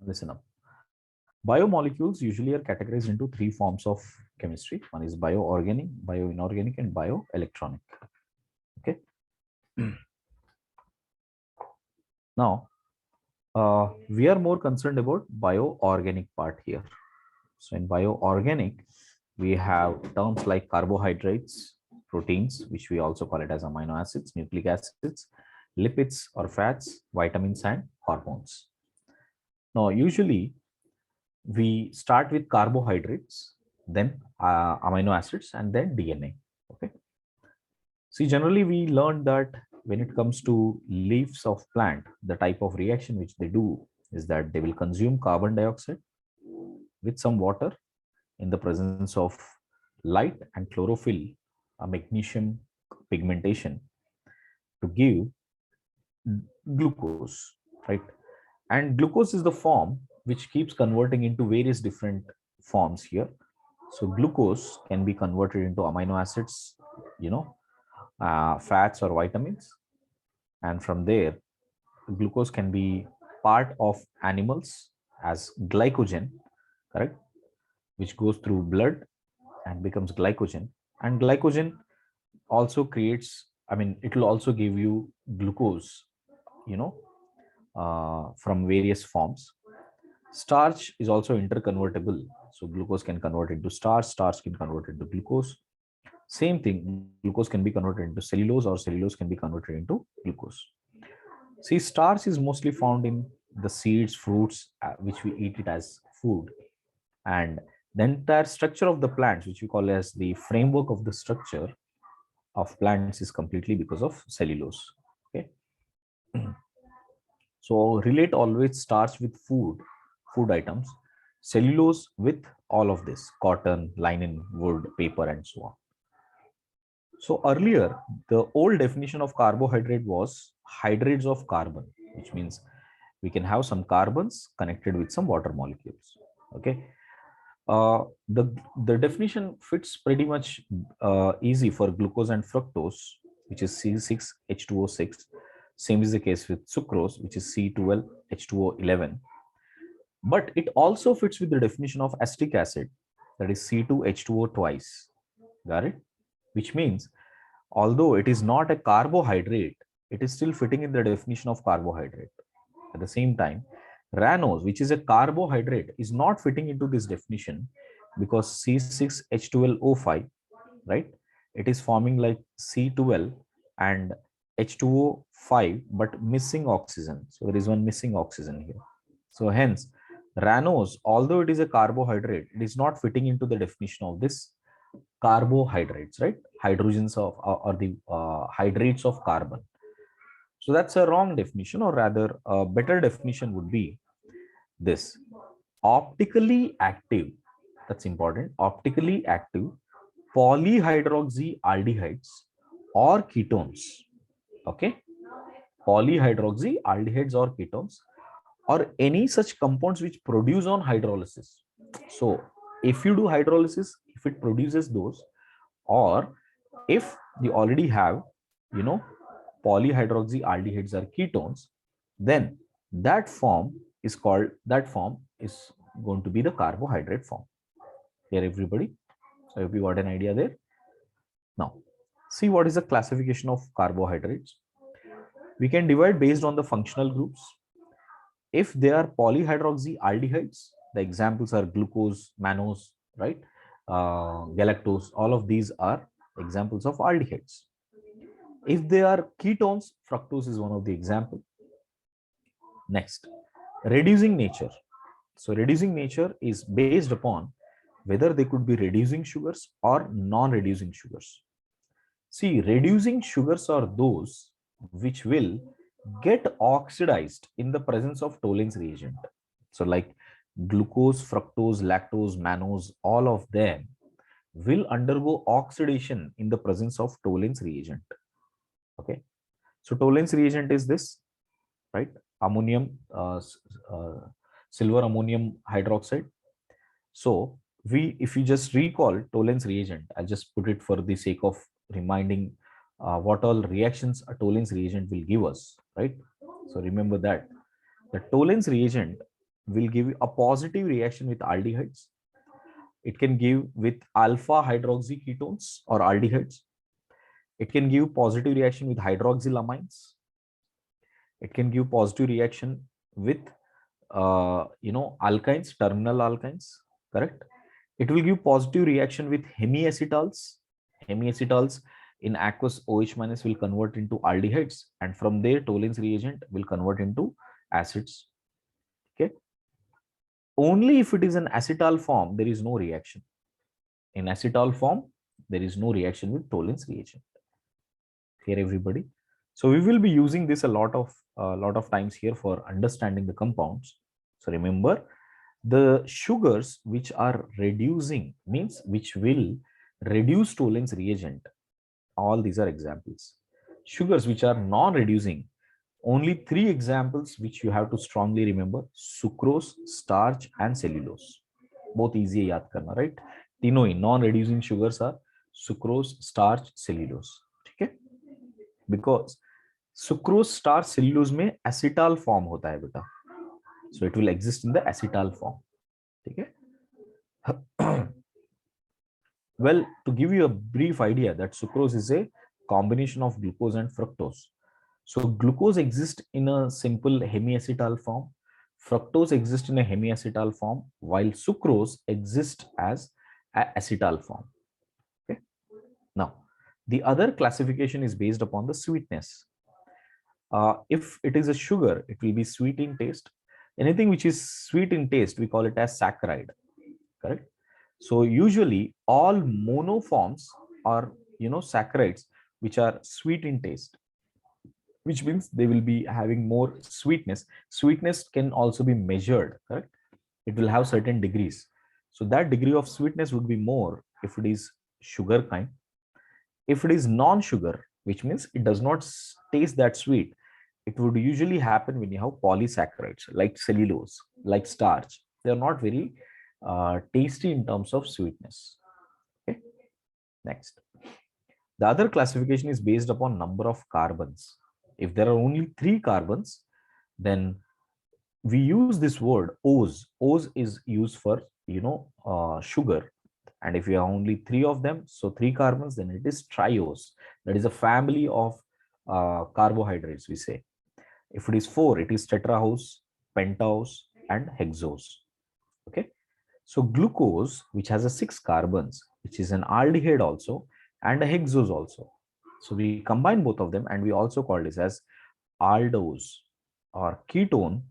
Listen up. Biomolecules usually are categorized into three forms of chemistry. One is bioorganic, bioinorganic, and bioelectronic. Okay. Now, we are more concerned about bioorganic part here. So in bioorganic, we have terms like carbohydrates, proteins, which we also call it as amino acids, nucleic acids, lipids or fats, vitamins, and hormones. Now, usually we start with carbohydrates, then amino acids, and then DNA. Okay. See, generally we learned that when it comes to leaves of plant, the type of reaction which they do is that they will consume carbon dioxide with some water in the presence of light and chlorophyll, a magnesium pigmentation to give glucose, right? And glucose is the form which keeps converting into various different forms here. So glucose can be converted into amino acids, you know, fats or vitamins, and from there glucose can be part of animals as glycogen, correct, which goes through blood and becomes glycogen. And glycogen also creates, I mean, it will also give you glucose, you know, from various forms. Starch is also interconvertible, so glucose can convert into starch, starch can convert into glucose. Same thing, glucose can be converted into cellulose, or cellulose can be converted into glucose. See, starch is mostly found in the seeds, fruits, which we eat it as food. And the entire structure of the plants, which we call as the framework of the structure of plants, is completely because of cellulose. Okay. So relate always starch with food items, cellulose with all of this, cotton, linen, wood, paper, and so on. So earlier, the old definition of carbohydrate was hydrates of carbon, which means we can have some carbons connected with some water molecules. Okay. The definition fits pretty much easy for glucose and fructose, which is C6H2O6. Same is the case with sucrose, which is C12H2O11. But it also fits with the definition of acetic acid, that is C2H2O twice. Got it? Which means, although it is not a carbohydrate, it is still fitting in the definition of carbohydrate. At the same time, rannose, which is a carbohydrate, is not fitting into this definition because C6H12O5, right? It is forming like C12 and H2O5, but missing oxygen. So there is one missing oxygen here. So hence, rannose, although it is a carbohydrate, it is not fitting into the definition of this carbohydrates, right? Hydrogens of or the hydrates of carbon. So that's a wrong definition, or rather, a better definition would be this: optically active. That's important. Optically active polyhydroxyaldehydes or ketones. Okay, polyhydroxyaldehydes or ketones, or any such compounds which produce on hydrolysis. So if you do hydrolysis, if it produces those, or if you already have, you know, polyhydroxyaldehydes or ketones, then that form is going to be the carbohydrate form. Here, everybody. So if you got an idea there. Now, see what is the classification of carbohydrates. We can divide based on the functional groups. If they are polyhydroxyaldehydes, the examples are glucose, mannose, right? Galactose, all of these are examples of aldehydes. If they are ketones, fructose is one of the example. Next, reducing nature. So reducing nature is based upon whether they could be reducing sugars or non-reducing sugars. See, reducing sugars are those which will get oxidized in the presence of Tollens reagent. So like glucose, fructose, lactose, mannose, all of them will undergo oxidation in the presence of Tollens reagent. Okay. So Tollens reagent is this, right? Ammonium, silver ammonium hydroxide. So if you just recall Tollens reagent, I'll just put it for the sake of reminding what all reactions a Tollens reagent will give us, right? So remember that the Tollens reagent will give a positive reaction with aldehydes. It can give with alpha hydroxy ketones or aldehydes. It can give positive reaction with hydroxylamines. It can give positive reaction with alkynes, terminal alkynes, correct? It will give positive reaction with hemiacetals. Hemiacetals in aqueous OH minus will convert into aldehydes, and from there Tollens reagent will convert into acids. Okay. Only if it is an acetal form, there is no reaction. In acetal form, there is no reaction with Tollens reagent. Clear, everybody? So we will be using this a lot of times here for understanding the compounds. So remember, the sugars which are reducing means which will reduce Tollens reagent. All these are examples. Sugars which are non-reducing, only three examples which you have to strongly remember: sucrose, starch, and cellulose. Both easy याद करना, right? तीनों ही non-reducing sugars are sucrose, starch, cellulose. ठीक है? Because sucrose, starch, cellulose में acetal form होता है बेटा, so it will exist in the acetal form. ठीक है? Well, to give you a brief idea, that sucrose is a combination of glucose and fructose. So glucose exists in a simple hemiacetal form, fructose exists in a hemiacetal form, while sucrose exists as an acetal form. Okay. Now, the other classification is based upon the sweetness. If it is a sugar, it will be sweet in taste. Anything which is sweet in taste, we call it as saccharide. Correct. So usually all monoforms are saccharides which are sweet in taste, which means they will be having more sweetness. Sweetness can also be measured, correct? It will have certain degrees. So that degree of sweetness would be more if it is sugar kind. If it is non-sugar, which means it does not taste that sweet, it would usually happen when you have polysaccharides like cellulose, like starch. They are not very tasty in terms of sweetness. Okay. Next, the other classification is based upon number of carbons. If there are only 3 carbons, then we use this word O's. O's is used for sugar, and if you have only 3 of them, so 3 carbons, then it is triose. That is a family of carbohydrates, we say. If it is 4, it is tetraose, pentose, and hexose. Okay. So glucose, which has a 6 carbons, which is an aldehyde also and a hexose also. So we combine both of them and we also call this as aldose. Or ketone,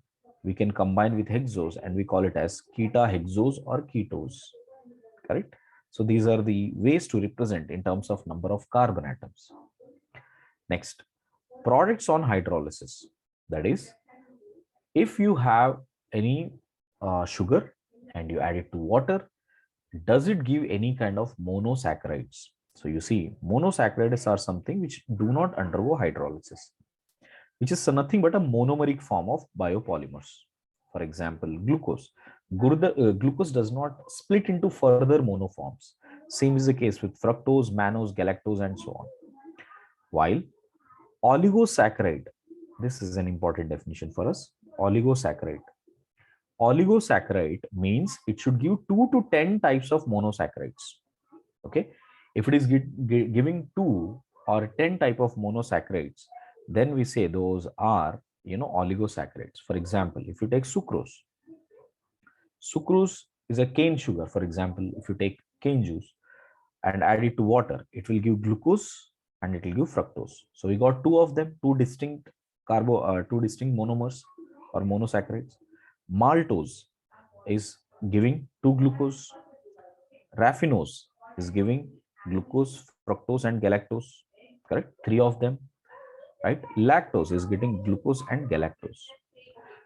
we can combine with hexose and we call it as keta-hexose or ketose. Correct? So these are the ways to represent in terms of number of carbon atoms. Next, products on hydrolysis. That is, if you have any sugar and you add it to water, does it give any kind of monosaccharides? So you see, monosaccharides are something which do not undergo hydrolysis, which is nothing but a monomeric form of biopolymers. For example, glucose. Glucose does not split into further monoforms. Same is the case with fructose, mannose, galactose, and so on. While oligosaccharide, this is an important definition for us. Oligosaccharide. Oligosaccharide means it should give 2 to 10 types of monosaccharides. Okay. If it is giving 2 or 10 type of monosaccharides, then we say those are oligosaccharides. For example, if you take sucrose, sucrose is a cane sugar. For example, if you take cane juice and add it to water, it will give glucose and it will give fructose. So we got 2 of them, 2 distinct monomers or monosaccharides. Maltose is giving 2 glucose. Raffinose is giving glucose, fructose, and galactose. Correct? 3 of them. Right? Lactose is getting glucose and galactose.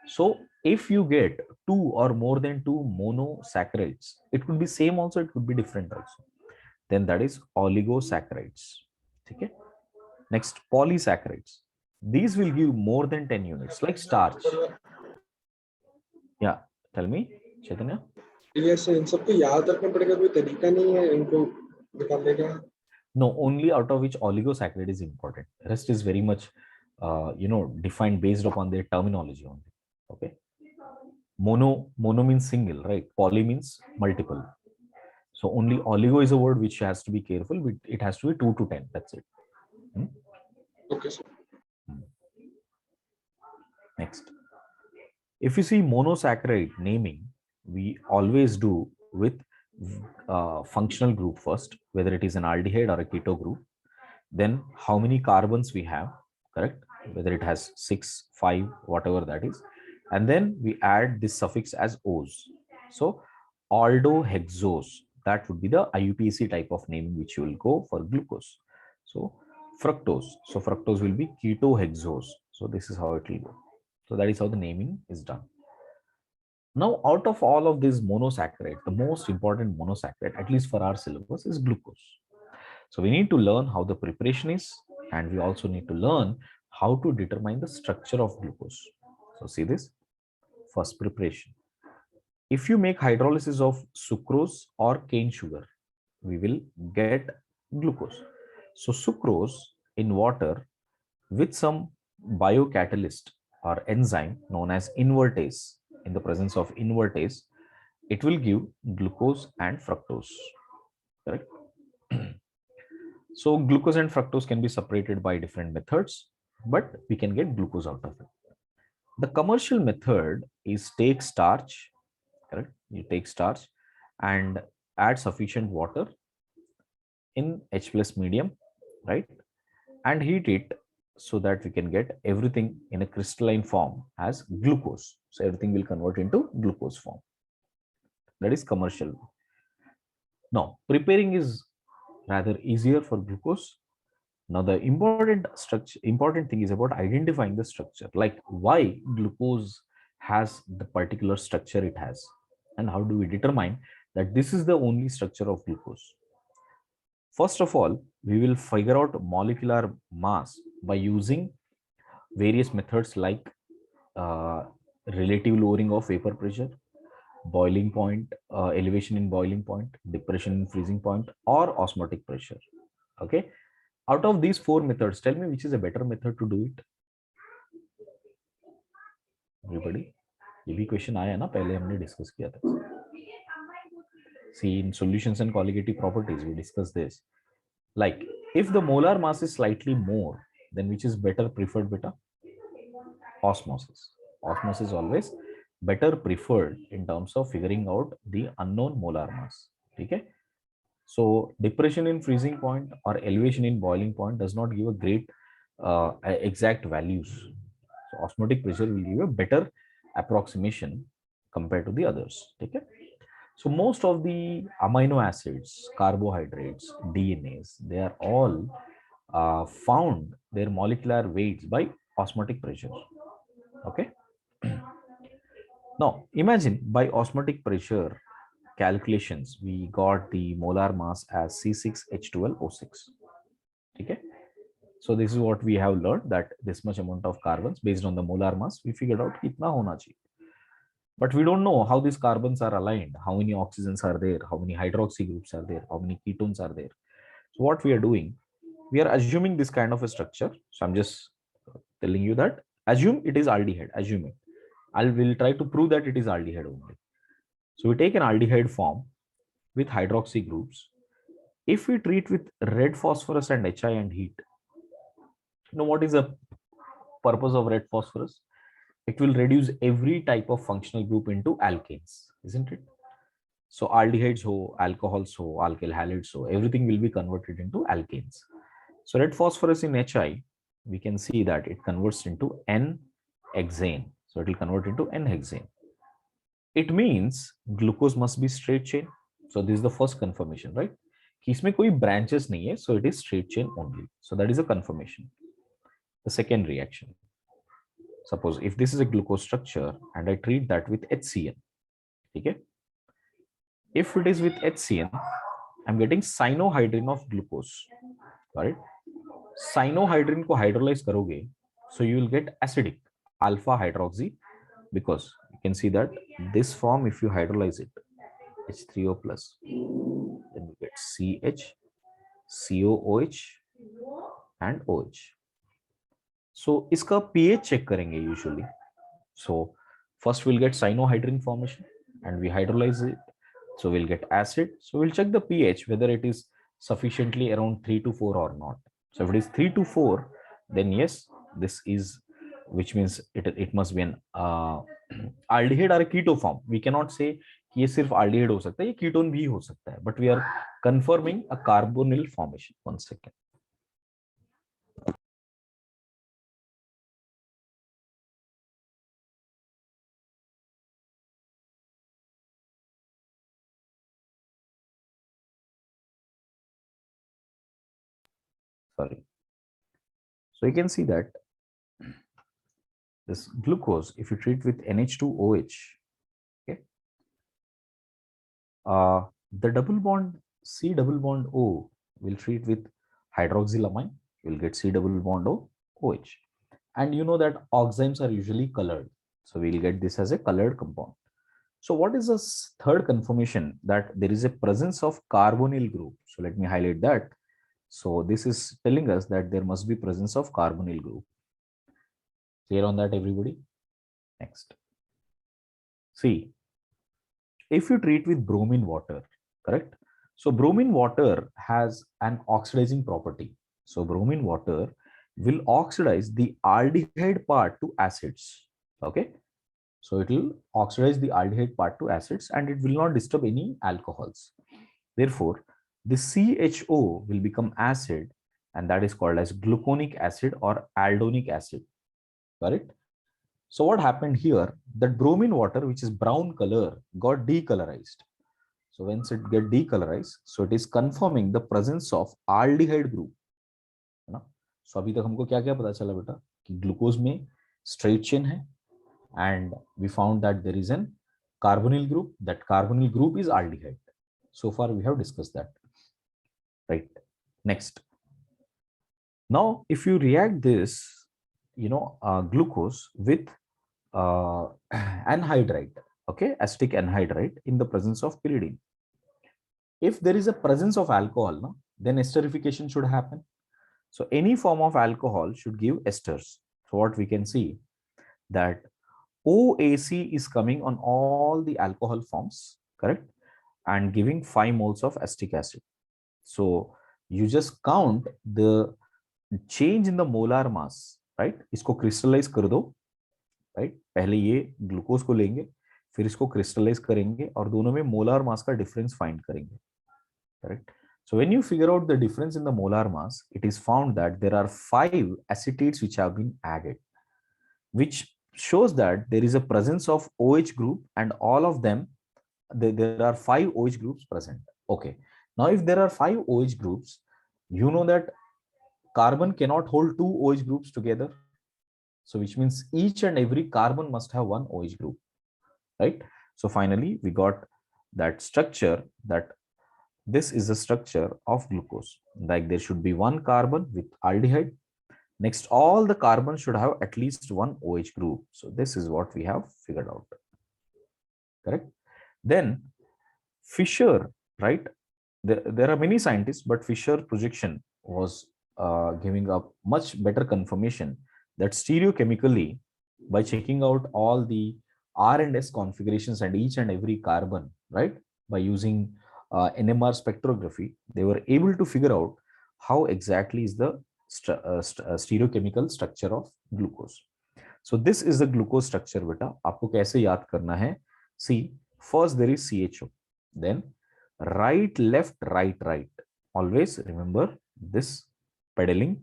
So if you get 2 or more than 2 monosaccharides, it could be same also, it could be different also. Then that is oligosaccharides. Okay? Next, polysaccharides. These will give more than 10 units, like starch. Yeah, tell me, Chaitanya. Yes, इन सबको याद रखना पड़ेगा, कोई तरीका नहीं है इनको निकालने का? No, only out of which oligosaccharide is important. Rest is very much defined based upon their terminology only. Okay. Mono means single, right? Poly means multiple. So only oligo is a word which has to be careful. It has to be 2 to 10. That's it. Hmm? Okay, sir. Next. If you see monosaccharide naming, we always do with functional group first, whether it is an aldehyde or a keto group. Then how many carbons we have, correct? Whether it has 6, 5, whatever that is. And then we add this suffix as O's. So aldohexose, that would be the IUPAC type of naming which you will go for glucose. So fructose. So fructose will be ketohexose. So this is how it will go. So that is how the naming is done. Now, out of all of these monosaccharides, the most important monosaccharide, at least for our syllabus, is glucose. So we need to learn how the preparation is, and we also need to learn how to determine the structure of glucose. So see this, first preparation. If you make hydrolysis of sucrose or cane sugar, we will get glucose. So sucrose in water with some biocatalyst or enzyme known as invertase, in the presence of invertase, it will give glucose and fructose, correct? So glucose and fructose can be separated by different methods, but we can get glucose out of it. The commercial method is take starch, correct? You take starch and add sufficient water in H plus medium, right? And heat it so that we can get everything in a crystalline form as glucose. So everything will convert into glucose form. That is commercial. Now, preparing is rather easier for glucose. Now, the important thing is about identifying the structure, like why glucose has the particular structure it has, and how do we determine that this is the only structure of glucose. First of all, we will figure out molecular mass by using various methods like relative lowering of vapor pressure, boiling point, elevation in boiling point, depression in freezing point, or osmotic pressure. Okay. Out of these 4 methods, tell me which is a better method to do it. Everybody, ये भी question आया ना, पहले हमने discuss किया था. See, in solutions and colligative properties, we discuss this. Like, if the molar mass is slightly more, then which is better preferred, beta? Osmosis. Osmosis is always better preferred in terms of figuring out the unknown molar mass. Okay. So depression in freezing point or elevation in boiling point does not give a great exact values. So osmotic pressure will give a better approximation compared to the others. Okay. So most of the amino acids, carbohydrates, DNAs, they are all found their molecular weights by osmotic pressure. Okay. Now imagine by osmotic pressure calculations, we got the molar mass as C6H12O6. Okay. So this is what we have learned, that this much amount of carbons based on the molar mass, we figured out kitna hona chahiye. But we don't know how these carbons are aligned, how many oxygens are there, how many hydroxy groups are there, how many ketones are there. So what we are doing, we are assuming this kind of a structure. So I'm just telling you that assume it is aldehyde, assume it. I will try to prove that it is aldehyde only. So we take an aldehyde form with hydroxy groups. If we treat with red phosphorus and HI and heat, you know what is the purpose of red phosphorus? It will reduce every type of functional group into alkanes, isn't it? So aldehydes ho, alcohols ho, alkyl halides ho, everything will be converted into alkanes. So red phosphorus in HI, we can see that it converts into N-hexane. So it will convert into N-hexane. It means glucose must be straight chain. So this is the first confirmation, right? इसमें कोई branches नहीं है, so it is straight chain only. So that is a confirmation. The second reaction. Suppose if this is a glucose structure and I treat that with HCN, okay? If it is with HCN, I'm getting cyanohydrin of glucose, right? Cyanohydrin को hydrolyze करोगे, so you will get acidic alpha hydroxy, because you can see that this form, if you hydrolyze it, H3O plus, then you get CH, COOH and OH. So इसका pH check करेंगे usually. So First, we'll get cyanohydrin formation and we hydrolyze it. So we'll get acid. So we'll check the pH, whether it is sufficiently around 3 to 4 or not. So if it is 3 to 4, then yes, this is, which means it must be an aldehyde or a keto form. We cannot say कि ये सिर्फ aldehyde हो सकता है, ये ketone भी हो सकता है, but we are confirming a carbonyl formation. One second. Sorry. So you can see that this glucose, if you treat with NH2OH, okay, the double bond C double bond O will treat with hydroxylamine. You will get C double bond O OH. And you know that oximes are usually colored. So we'll get this as a colored compound. So what is the third confirmation? That there is a presence of carbonyl group. So let me highlight that. So this is telling us that there must be presence of carbonyl group. Clear on that, everybody? Next. See, if you treat with bromine water, correct? So bromine water has an oxidizing property. So bromine water will oxidize the aldehyde part to acids. Okay. So it will oxidize the aldehyde part to acids and it will not disturb any alcohols. Therefore, the CHO will become acid and that is called as gluconic acid or aldonic acid. Correct? So what happened here, that bromine water, which is brown color, got decolorized. So once it get decolorized, so it is confirming the presence of aldehyde group. है ना? So अभी तक हमको क्या क्या पता चला बेटा कि ग्लूकोज में straight chain है and we found that there is an carbonyl group. That carbonyl group is aldehyde. So far we have discussed that. Right. Next. Now, if you react this, glucose with anhydride, okay, acetic anhydride in the presence of pyridine. If there is a presence of alcohol, no, then esterification should happen. So any form of alcohol should give esters. So what we can see that OAC is coming on all the alcohol forms, correct, and giving 5 moles of acetic acid. So you just count the change in the molar mass, right? इसको crystallize कर दो, right? पहले ये glucose को लेंगे, फिर इसको crystallise करेंगे और दोनों में मोलार मास का डिफरेंस फाइंड करेंगे, correct? So when you figure out the difference in the molar mass, it is found that there are 5 acetates which have been added, which shows that there is a presence of OH group and all of them, there are 5 OH groups present. Okay. Now, if there are 5 OH groups, you know that carbon cannot hold 2 OH groups together. So which means each and every carbon must have one OH group, right? So finally, we got that structure, that this is the structure of glucose. Like there should be one carbon with aldehyde. Next, all the carbons should have at least one OH group. So this is what we have figured out. Correct? Then Fisher, right? There are many scientists, but Fisher projection was giving a much better confirmation that stereochemically, by checking out all the R and S configurations and each and every carbon, right? By using NMR spectrography, they were able to figure out how exactly is the stereochemical structure of glucose. So this is the glucose structure, beta. आपको कैसे याद करना है? See, first there is CHO, then right, left, right, right. Always remember this pedaling,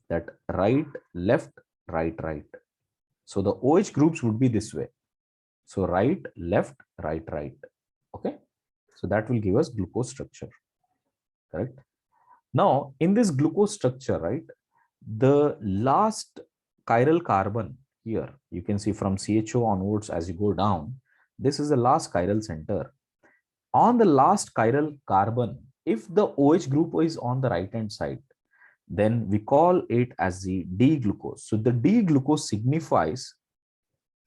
that right, left, right, right. So the OH groups would be this way. So right, left, right, right. Okay. So that will give us glucose structure. Correct. Now, in this glucose structure, right, the last chiral carbon here, you can see from CHO onwards as you go down, this is the last chiral center. On the last chiral carbon, if the OH group is on the right hand side, then we call it as the D-glucose. So the D-glucose signifies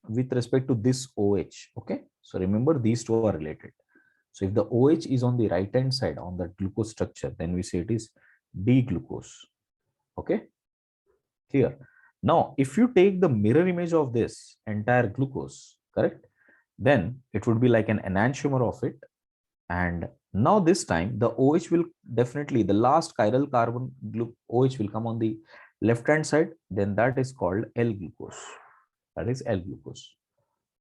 with respect to this OH. Okay. So remember, these two are related. So if the OH is on the right hand side on the glucose structure, then we say it is D-glucose. Okay. Here. Now, if you take the mirror image of this entire glucose, correct? Then it would be like an enantiomer of it. And now this time the OH will definitely, the last chiral carbon OH will come on the left hand side, then that is called L-glucose. That is L-glucose.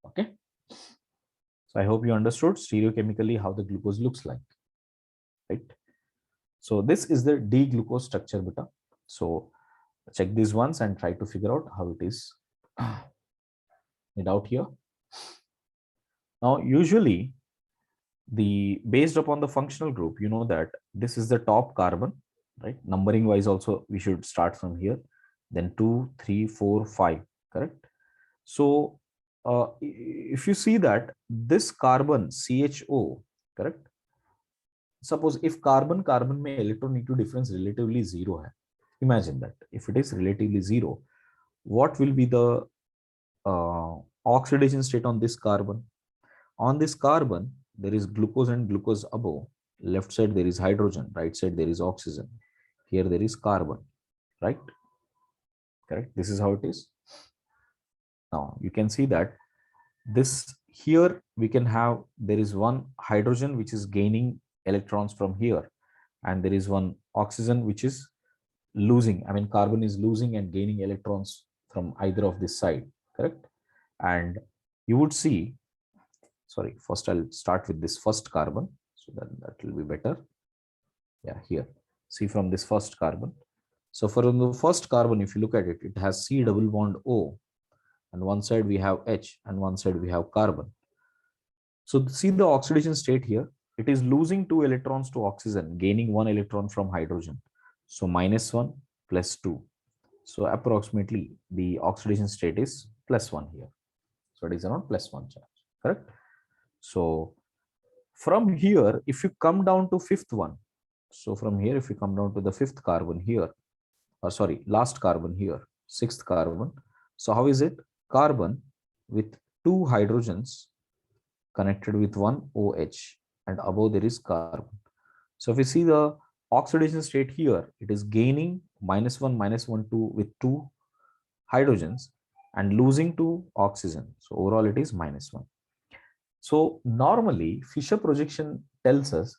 Okay. So I hope you understood stereochemically how the glucose looks like, right? So this is the D-glucose structure, beta. So check this once and try to figure out how it is made out here. Now, usually based upon the functional group, you know that this is the top carbon, right? Numbering wise also, we should start from here, then 2, 3, 4, 5, correct? So if you see that this carbon CHO, correct? Suppose if carbon में electronegative difference relatively zero hai, imagine that if it is relatively zero, what will be the oxidation state on this carbon? On this carbon, there is glucose and glucose above. Left side there is hydrogen, right side there is oxygen. Here there is carbon, right? Correct. This is how it is. Now you can see that this here we can have, there is one hydrogen which is gaining electrons from here, and there is one oxygen which is losing. I mean, carbon is losing and gaining electrons from either of this side, correct? And you would see, sorry, first I'll start with this first carbon, so that will be better. Yeah, here, see from this first carbon. So for the first carbon, if you look at it, it has C double bond O, and one side we have H and one side we have carbon. So see the oxidation state here, it is losing 2 electrons to oxygen, gaining 1 electron from hydrogen. So -1 plus 2. So approximately the oxidation state is +1 here. So it is around +1 charge, correct? So from here, if you come down to fifth one, so from here, if you come down to the fifth carbon here, or sorry, last carbon here, sixth carbon. So how is it? Carbon with 2 hydrogens connected with one OH, and above there is carbon. So if you see the oxidation state here, it is gaining -1, 2 with 2 hydrogens and losing 2 oxygen. So overall it is -1. So normally Fischer projection tells us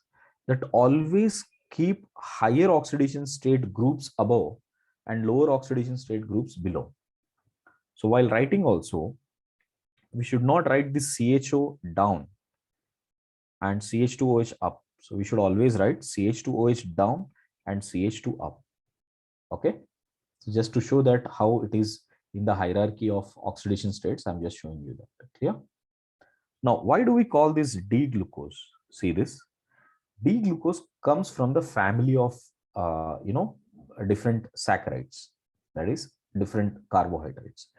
that always keep higher oxidation state groups above and lower oxidation state groups below. So while writing also, we should not write this CHO down and CH2OH up. So we should always write CH2OH down and CH2 up. Okay. So just to show that how it is in the hierarchy of oxidation states, I'm just showing you that. Clear? Now, why do we call this D-glucose? See this. D-glucose comes from the family of, different saccharides, that is different carbohydrates.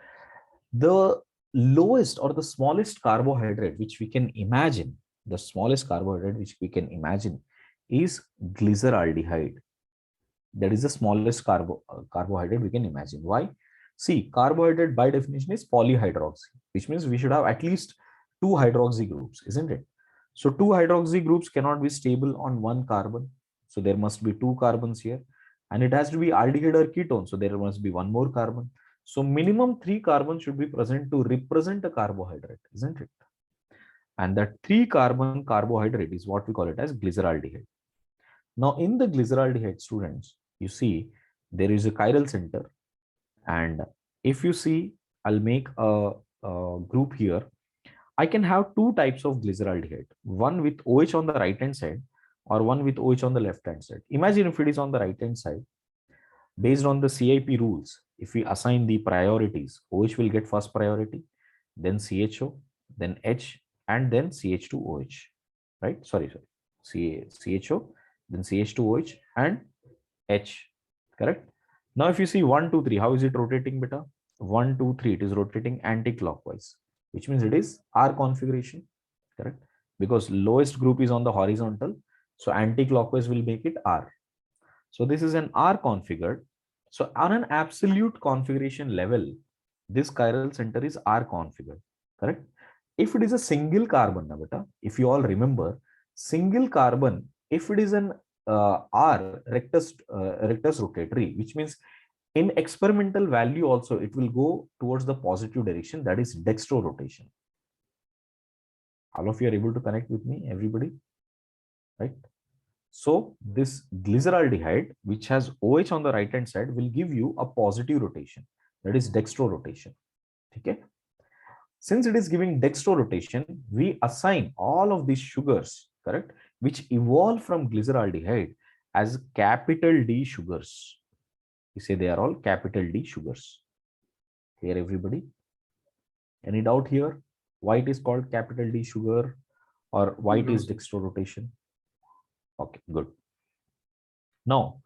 The lowest or the smallest carbohydrate which we can imagine, the smallest carbohydrate which we can imagine is glyceraldehyde. That is the smallest carbohydrate we can imagine. Why? See, carbohydrate by definition is polyhydroxy, which means we should have at least 2 hydroxy groups, isn't it? So 2 hydroxy groups cannot be stable on one carbon. So there must be 2 carbons here, and it has to be aldehyde or ketone. So there must be one more carbon. So minimum 3 carbons should be present to represent a carbohydrate, isn't it? And that 3 carbon carbohydrate is what we call it as glyceraldehyde. Now in the glyceraldehyde, students, you see there is a chiral center, and if you see, I'll make a group here. I can have 2 types of glyceraldehyde, one with OH on the right hand side or one with OH on the left hand side. Imagine if it is on the right hand side, based on the CIP rules, if we assign the priorities, OH will get first priority, then CHO, then H, and then CH2OH, right? Sorry, CHO, then CH2OH and H, correct? Now, if you see 1, 2, 3, how is it rotating, beta? 1, 2, 3, it is rotating anti-clockwise, which means it is R configuration, correct? Because lowest group is on the horizontal, so anti-clockwise will make it R. So this is an R configured. So on an absolute configuration level, this chiral center is R configured, correct? If it is a single carbon, if you all remember, single carbon, if it is an R rectus rotatory, which means in experimental value also, it will go towards the positive direction, that is dextro rotation. All of you are able to connect with me, everybody, right? So this glyceraldehyde, which has OH on the right hand side, will give you a positive rotation, that is dextro rotation. Okay. Since it is giving dextro rotation, we assign all of these sugars, correct, which evolve from glyceraldehyde as capital D sugars. We say they are all capital D sugars. Here, everybody. Any doubt here? Why it is called capital D sugar, or why it is dextro rotation? Okay, good. Now,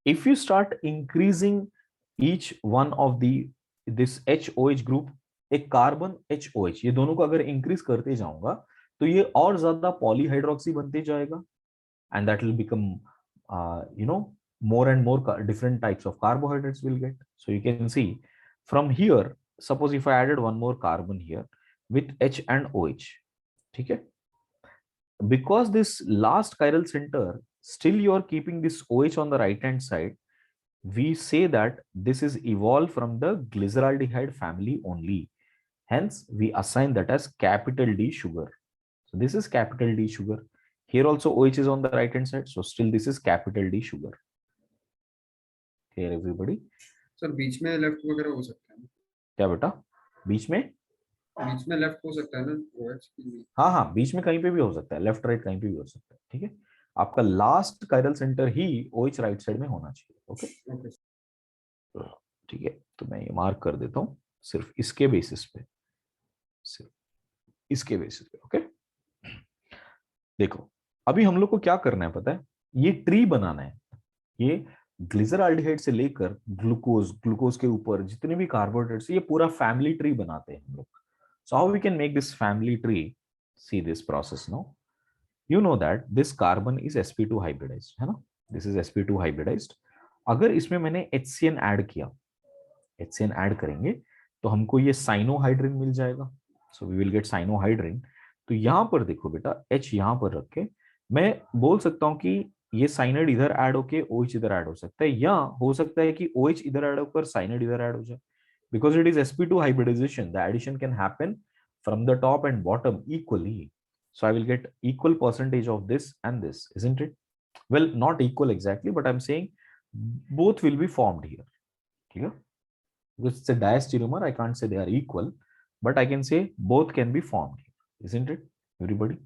if you start increasing each one of this HOH group, एक carbon HOH, ये दोनों को अगर increase करते जाऊंगा तो ये और ज्यादा पॉलीहाइड्रोक्सी बनते जाएगा, and that will become more and more different types of carbohydrates will get. So you can see from here, suppose if I added one more carbon here with H and OH, okay, because this last chiral center still you are keeping this OH on the right hand side, we say that this is evolved from the glyceraldehyde family only. Hence, we assign that as capital D sugar. So this is capital D sugar. Here also OH is on the right hand side. So still this is capital D sugar. Here everybody. Sir बीच में left वगैरह हो सकता है क्या बेटा? बीच में left हो सकता है ना OH की? हाँ हाँ, बीच में कहीं पे भी हो सकता है, लेफ्ट राइट कहीं पे भी हो सकता है. ठीक है, आपका लास्ट कायरल सेंटर ही OH राइट साइड में होना चाहिए. ओके, ठीक है, तो मैं ये मार्क कर देता हूँ सिर्फ इसके बेसिस पे, सिर्फ इसके बेसिस पे. ओके, देखो अभी हम लोग को क्या करना है पता है, ये ट्री बनाना है. ये ग्लिसरॉल्डिहाइड से लेकर ग्लूकोज, ग्लूकोज के ऊपर जितने भी कार्बोहाइड्रेट्स, ये पूरा फैमिली ट्री बनाते हैं हम लोग. So how we can make this family tree? See this process no. You know that this carbon is sp2 hybridized, है ना? This is sp2 hybridized. अगर इसमें मैंने HCN ऐड किया, HCN ऐड करेंगे तो हमको ये साइनोहाइड्रिन मिल जाएगा. So we will get cyanohydrin. तो यहाँ पर देखो बेटा, H यहाँ पर रख के मैं बोल सकता हूँ कि ये साइनाइड इधर ऐड होके OH इधर ऐड हो सकता है, या हो सकता है कि OH इधर ऐड होकर साइनाइड इधर ऐड हो जाए. Because it is sp2 hybridization, the addition can happen from the top and bottom equally. So I will get equal percentage of this and this, isn't it? Well, not equal exactly, but I'm saying both will be formed here. Clear? Because it's a diastereomer, I can't say they are equal, but I can say both can be formed here, isn't it, everybody?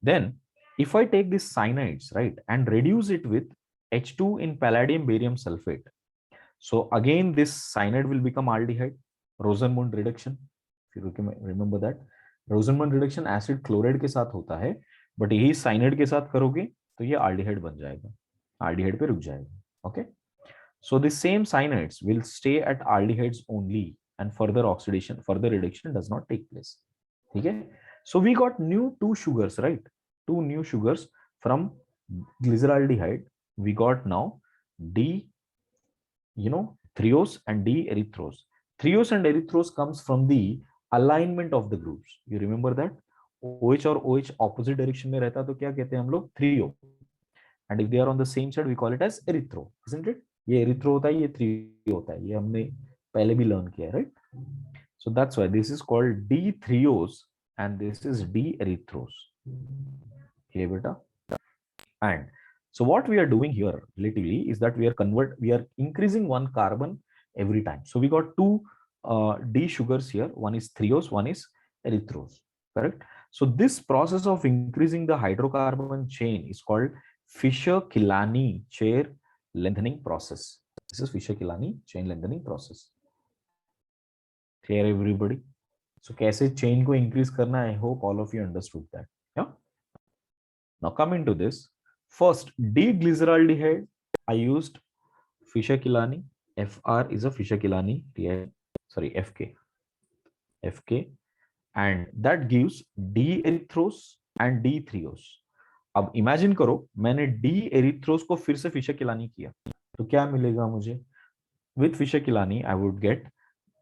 Then, if I take these cyanides, right, and reduce it with H2 in palladium barium sulfate, so again this cyanide will become aldehyde. Rosenmund reduction, if you remember that. रोजनमंड reduction acid chloride के साथ होता है, but यही cyanide के साथ करोगे तो ये आल्डिहाइड बन जाएगा, आल्डिहाइड पे रुक जाएगा. Okay, so this same cyanides will stay at aldehydes only and further oxidation, further reduction does not take place. ठीक है, so we got new two sugars, right, two new sugars from glyceraldehyde. We got now D, threose and D erythrose. Threose and erythrose comes from the alignment of the groups. You remember that OH और OH opposite direction में रहता तो क्या कहते हैं हम लोग? Threo. And if they are on the same side, we call it as erythro, isn't it? ये erythro होता है, ये threo होता है, ये हमने पहले भी learn किया है, right? So that's why this is called D threose and this is D erythrose. Clear, beta? And so what we are doing here relatively is that we are increasing one carbon every time. So we got two D sugars here. One is threose, one is erythrose, correct? So this process of increasing the hydrocarbon chain is called Fischer-Kilani chain lengthening process. This is Fischer-Kilani chain lengthening process. Clear, everybody? So कैसे chain को increase करना? I hope all of you understood that. Yeah. Now coming to this. First, D-glyceraldehyde, I used Fischer-Kilani. Fr is a Fischer-Kilani, FK, and that gives D-erythrose and D-threose. अब imagine करो मैंने D-erythrose को फिर से Fischer-Kilani किया तो क्या मिलेगा मुझे? With Fischer-Kilani, I would get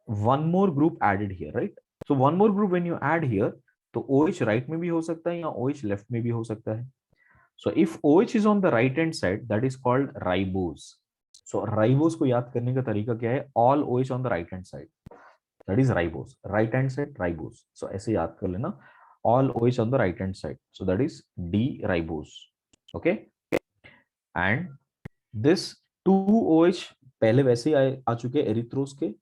one more group added here, right? So one more group when you add here, तो OH right में भी हो सकता है या OH left में भी हो सकता है. So if OH is on the right hand side, that is called ribose. So ribose को याद करने का तरीका क्या है? All OH on the right hand side. That is ribose. Right hand side ribose. So ऐसे याद कर लेना. all OH on the right hand side, so that is D ribose. Okay, and this 2 OH पहले वैसे ही आ चुके erythrose के,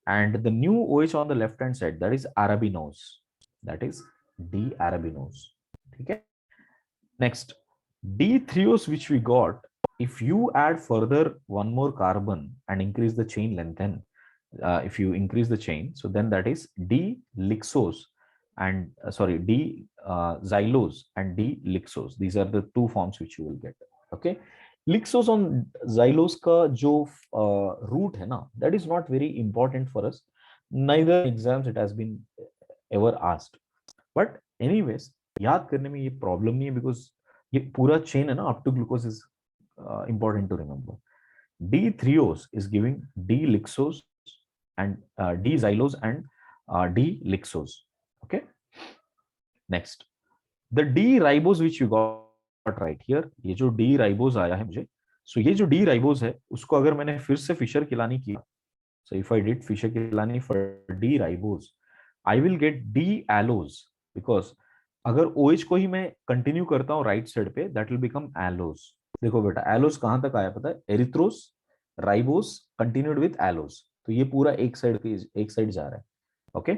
and the new OH on the left hand side, that is arabinose, that is D arabinose. ठीक है, next D threose which we got, if you add further one more carbon and increase the chain length, then if you increase the chain, so then that is D lixose and sorry, D xylose and D lixose. These are the two forms which you will get. Okay, lixose on xylose का जो root है ना, that is not very important for us. Neither exams it has been ever asked. But anyways, याद करने में ये problem नहीं है, because ये पूरा chain है ना up to glucose is important to remember. D threose is giving D lixose and D xylose and D lixose. Okay. Next, the D ribose which you got right here, ये जो D ribose आया है मुझे, so ये जो D ribose है उसको अगर मैंने फिर से फिशर किलानी किया, so if I did Fischer Kiliani for D ribose, I will get D allose, because अगर OH को ही मैं कंटिन्यू करता हूँ राइट साइड पे, that will become allose. देखो बेटा, allose कहां तक आया पता है? Erythrose, ribose continued with allose, तो ये पूरा एक साइड जा रहा है. Okay,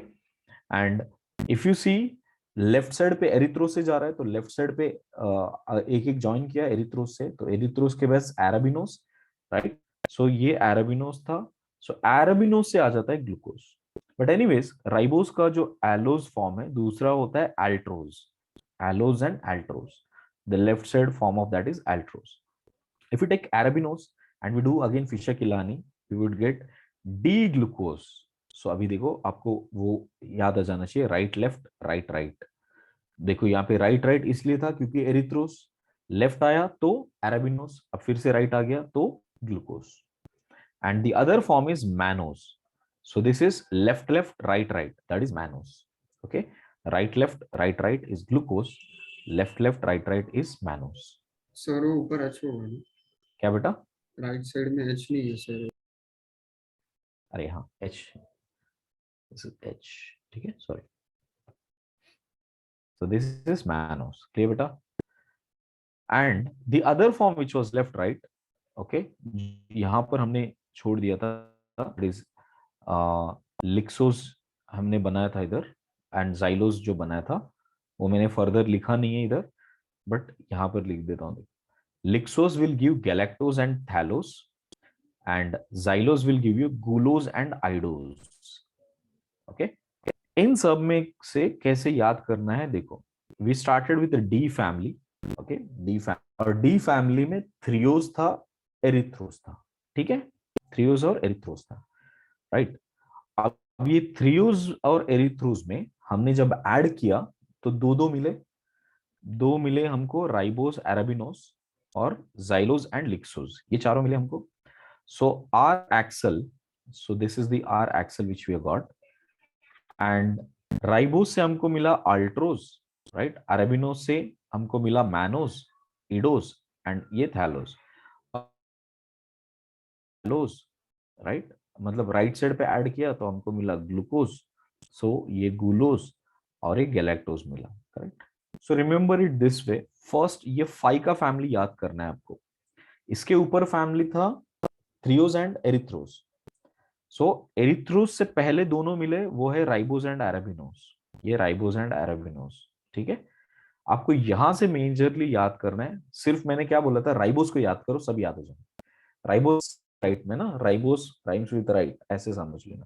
and if you see left side पे एरिथ्रोस से जा रहा है, तो लेफ्ट साइड पे एक एक ज्वाइन किया एरिथ्रोस से, तो एरिथ्रोस के बाद एराबिनोस, राइट. सो ये एराबिनोस था, सो एराबिनोस से आ जाता है ग्लूकोज. बट एनीवेज, राइबोस का जो एलोज फॉर्म है दूसरा होता है altrose, allose and altrose. The left side form of that is altrose. If you take arabinose and we do again Fischer Kiliani, we would get D glucose. So अभी देखो, आपको वो याद आ जाना चाहिए, राइट लेफ्ट राइट राइट. देखो यहाँ पे राइट राइट इसलिए था क्योंकि एरिथ्रोस लेफ्ट आया तो एराबिनोस, अब फिर से राइट आ गया तो glucose. And the other form is mannose. So this is left left right right, that is mannose. Okay, right left right is glucose, left left right is mannose. Sir वो ऊपर एच होगा ना? क्या बेटा? Right side में H नहीं है sir. अरे हाँ, एच, this is H, ठीक है, sorry. So this is mannose, clear beta? And the other form which was left right, okay, यहाँ पर हमने छोड़ दिया था, it is lixose हमने बनाया था इधर, and xylose जो बनाया था वो मैंने फर्दर लिखा नहीं है इधर, बट यहाँ पर लिख देता हूँ. Lixose will give galactose and thallose, and xylose will give you gulose and idose. Okay, इन सब में से कैसे याद करना है देखो. We started with D family. Okay, D family, और डी फैमिली में थ्रियोज था, एरिथ्रोस था. ठीक है, थ्रियोज और एरिथ्रोस था, राइट. अब ये थ्रियोज और एरिथ्रोस में हमने जब ऐड किया तो दो मिले हमको, राइबोस, एराबिनोस और जाइलोज एंड लिक्सोज, ये चारों मिले हमको. So R axle, so this is the R axle which we got. And ribose से हमको मिला अल्ट्रोज, राइट. अरेबिनोस से हमको मिला मैनोस, इडोस एंड ये थैलोस, राइट. मतलब राइट साइड पे ऐड किया तो हमको मिला ग्लूकोज, सो ये गुलोज और ये गैलेक्टोज मिला, correct. So remember it this way. First ये 5 का फैमिली याद करना है आपको. इसके ऊपर फैमिली था थ्रियोज एंड एरिथ्रोस. सो एरिथ्रोस से पहले दोनों मिले, वो है राइबोस एंड अरेबिनोस. ये राइबोस एंड अरेबिनोस, ठीक है. आपको यहां से मेजरली याद करना है. सिर्फ मैंने क्या बोला था, राइबोस को याद करो, सब याद हो जाए. राइबोस राइट में ना, राइबोस राइम्स विद राइट, ऐसे समझ लेना.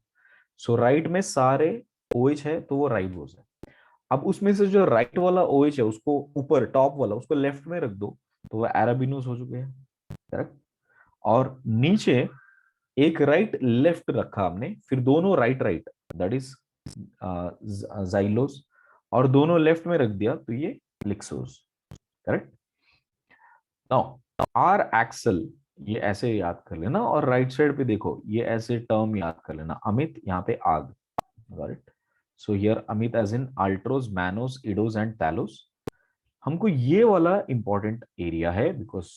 सो राइट में सारे OH है तो वो राइबोस है. अब उसमें से जो राइट वाला OH है उसको ऊपर, टॉप वाला उसको लेफ्ट में रख दो तो वो अरेबिनोस हो चुके हैं, करेक्ट. और नीचे एक राइट लेफ्ट रखा हमने, फिर दोनों राइट दैट इज जाइलोस, और दोनों लेफ्ट में रख दिया तो ये लिक्सोस, करेक्ट. नाउ आर एक्सल, ये ऐसे याद कर लेना, और राइट साइड पे देखो ये ऐसे टर्म याद कर लेना. अमित, यहाँ पे आग, right. So here Amit as in altrose, mannose, idose and talose. हमको ये वाला इंपॉर्टेंट एरिया है, बिकॉज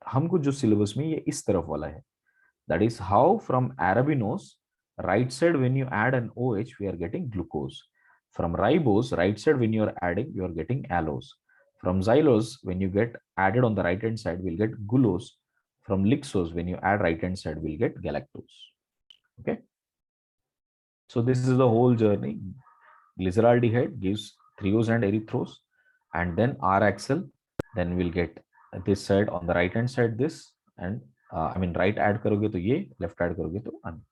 हमको जो सिलेबस में ये इस तरफ वाला है. That is how from arabinose, right side when you add an OH, we are getting glucose. From ribose, right side, when you are adding, you are getting allose. From xylose, when you get added on the right hand side, we'll get glucose. From lixose, when you add right hand side, we'll get galactose. Okay. So this is the whole journey. Glyceraldehyde gives threose and erythrose, and then R-axle. Then we'll get this side on the right hand side this, and I mean right add करोगे तो ये, left add करोगे तो Amit.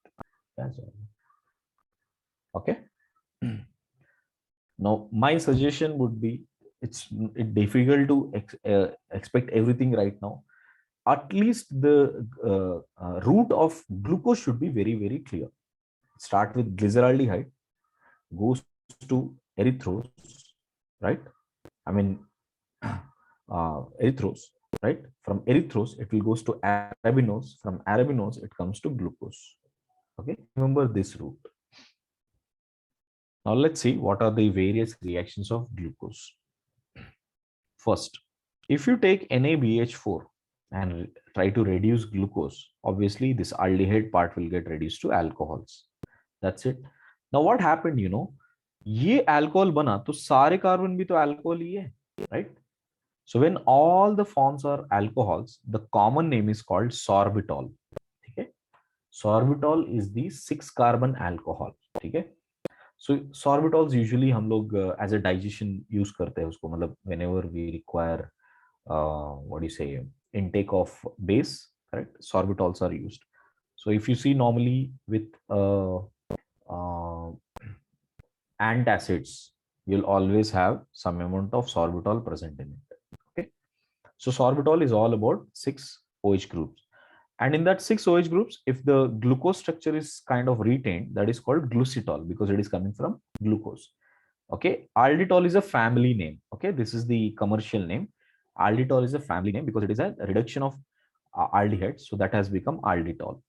Okay. Now my suggestion would be, it's difficult to expect everything right now. At least the route of glucose should be very, very clear. Start with glyceraldehyde, goes to erythrose, right? I mean, erythrose, right? From erythrose, it will goes to arabinose. From arabinose, it comes to glucose. Okay, remember this route. Now let's see what are the various reactions of glucose. First, if you take NaBH4 and try to reduce glucose, obviously this aldehyde part will get reduced to alcohols. That's it. Now what happened, you know, ये alcohol बना तो सारे carbon भी तो alcohol ही है, right? So when all the forms are alcohols, the common name is called sorbitol. Okay, sorbitol is the 6 carbon alcohol. Okay, so sorbitols usually हम लोग as a digestion use करते हैं उसको, मतलब whenever we require what do you say, intake of base, correct? Sorbitols are used. So if you see normally with antacids, you'll always have some amount of sorbitol present in it. Okay, so sorbitol is all about 6 OH groups, and in that 6 OH groups, if the glucose structure is kind of retained, that is called glucitol because it is coming from glucose. Okay, alditol is a family name. Okay, this is the commercial name. Alditol is a family name because it is a reduction of aldehyde, so that has become alditol,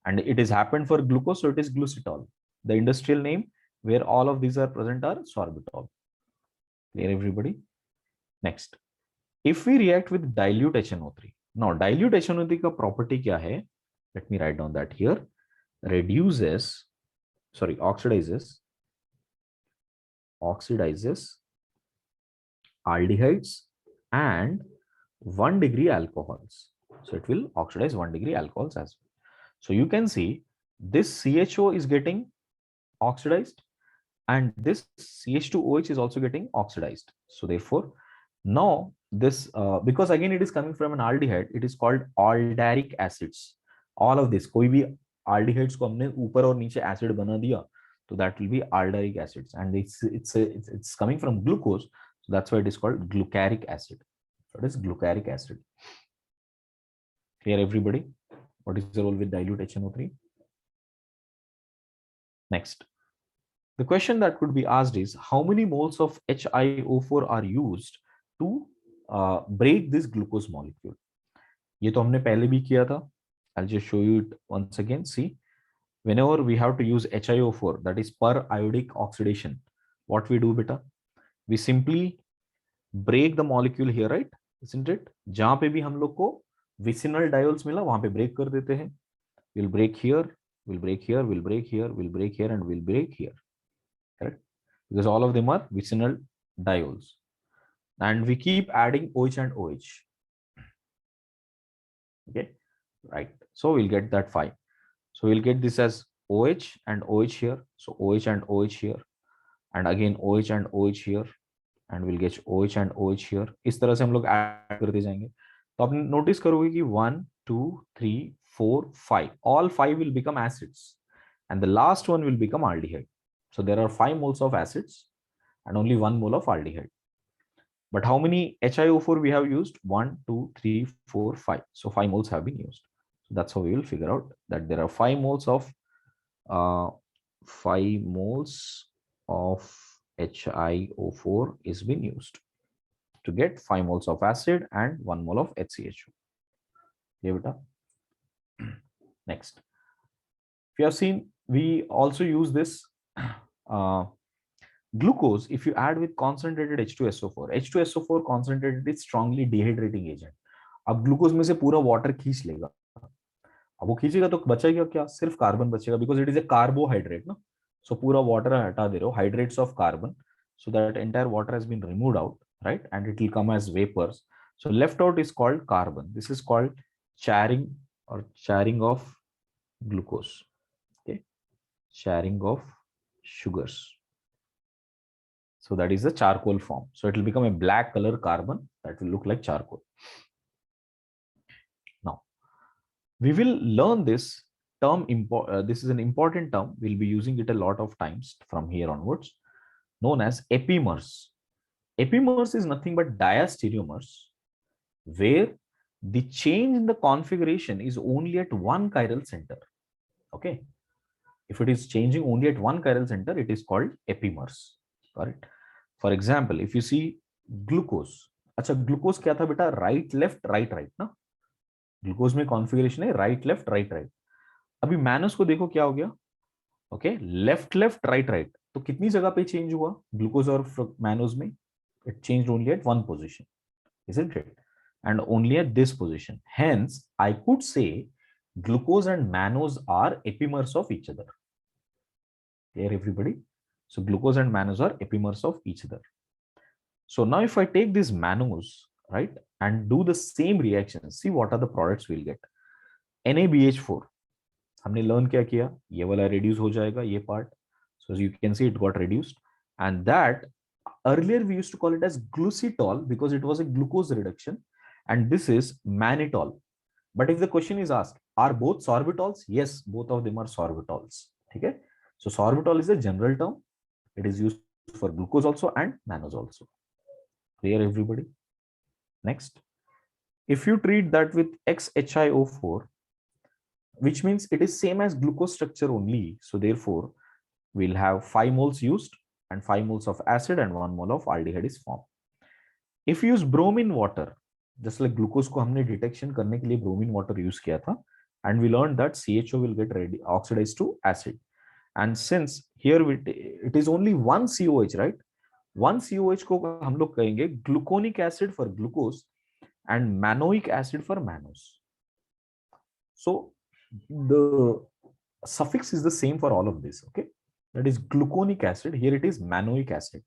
and it has happened for glucose, so it is glucitol. The industrial name where all of these are present are sorbitol. Clear, everybody? Next, if we react with dilute HNO3, now dilute HNO3 का property क्या है? Let me write down that here. Oxidizes aldehydes and 1 degree alcohols. So it will oxidize 1 degree alcohols as well. So you can see this CHO is getting oxidized and this CH2OH is also getting oxidized. So therefore, now this, because again it is coming from an aldehyde, it is called aldaric acids. All of this, कोई भी aldehydes को हमने ऊपर और नीचे acid बना दिया, so that will be aldaric acids, and it's coming from glucose, so that's why it is called glucaric acid. So it is glucaric acid. Clear, everybody? What is the role with dilute HNO3? Next, the question that could be asked is how many moles of HiO4 are used to break this glucose molecule? ये तो हमने पहले भी किया था. I'll just show you it once again. See, whenever we have to use HiO4, that is per iodic oxidation, what we do, beta? We simply break the molecule here, right? Isn't it? जहां पे भी हम लोग को vicinal diols मिला वहां पे break कर देते हैं. We'll break here, we'll break here, we'll break here, we'll break here, and we'll break here. Correct? Because all of them are vicinal diols. And we keep adding OH and OH. Okay, right. So we'll get that 5. So we'll get this as OH and OH here. So OH and OH here. And again OH and OH here. And we'll get OH and OH here. इस तरह से हम लोग add करते जाएंगे. तो आप notice करोगे कि 1, 2, 3, 4, 5. All 5 will become acids. And the last one will become aldehyde. So there are 5 moles of acids and only 1 mole of aldehyde. But how many HiO4 we have used? 1, 2, 3, 4, 5. So 5 moles have been used. So that's how we will figure out that there are 5 moles of HiO4 is being used to get 5 moles of acid and 1 mole of HCHO. Yeah, beta. Next, if you have seen, we also use this glucose. If you add with concentrated H2SO4 concentrated is strongly dehydrating agent. अब glucose में से पूरा water खींच लेगा. अब वो खींचेगा तो बचेगा क्या? सिर्फ कार्बन बचेगा, because it is a carbohydrate ना. So पूरा water हटा दे रहे हो, hydrates of carbon, so that entire water has been removed out, right? And it will come as vapors. So left out is called carbon. This is called charring or charring of glucose. Okay, charring of sugars. So that is the charcoal form. So it will become a black color carbon that will look like charcoal. Now we will learn this term. This is an important term. We'll be using it a lot of times from here onwards, known as epimers. Epimers is nothing but diastereomers, where the change in the configuration is only at one chiral center. Okay, if it is changing only at one chiral center, it is called epimers. Correct. For example, if you see glucose, अच्छा glucose क्या था बेटा, right left right right ना, glucose में configuration है right left right right. अभी minus को देखो क्या हो गया, okay left left right right, तो कितनी जगह पे चेंज हुआ ग्लूकोज और मैनोज में, it changed only at one position, isn't it? And only at this position. Hence, I could say glucose and mannose are epimers of each other. Clear, everybody? So glucose and mannose are epimers of each other. So now if I take this mannose, right, and do the same reaction, see what are the products we'll get. NaBH4. हमने learn क्या किया, ये वाला reduce हो जाएगा, ये part. So as you can see, it got reduced. And that earlier we used to call it as glucitol because it was a glucose reduction, and this is mannitol. But if the question is asked, are both sorbitols? Yes, both of them are sorbitols. Okay, so sorbitol is a general term. It is used for glucose also and mannose also. Clear, everybody? Next, if you treat that with XHIO4, which means it is same as glucose structure only, so therefore we'll have 5 moles used and 5 moles of acid and 1 mole of aldehyde is formed. If you use bromine water, just like glucose को हमने detection करने के लिए bromine water use किया था, and we learned that CHO will get ready oxidized to acid. And since here it is only one COH, right? One COH को हम लोग कहेंगे gluconic acid for glucose and manoic acid for mannose. So the suffix is the same for all of this. Okay, that is gluconic acid. Here it is manoic acid.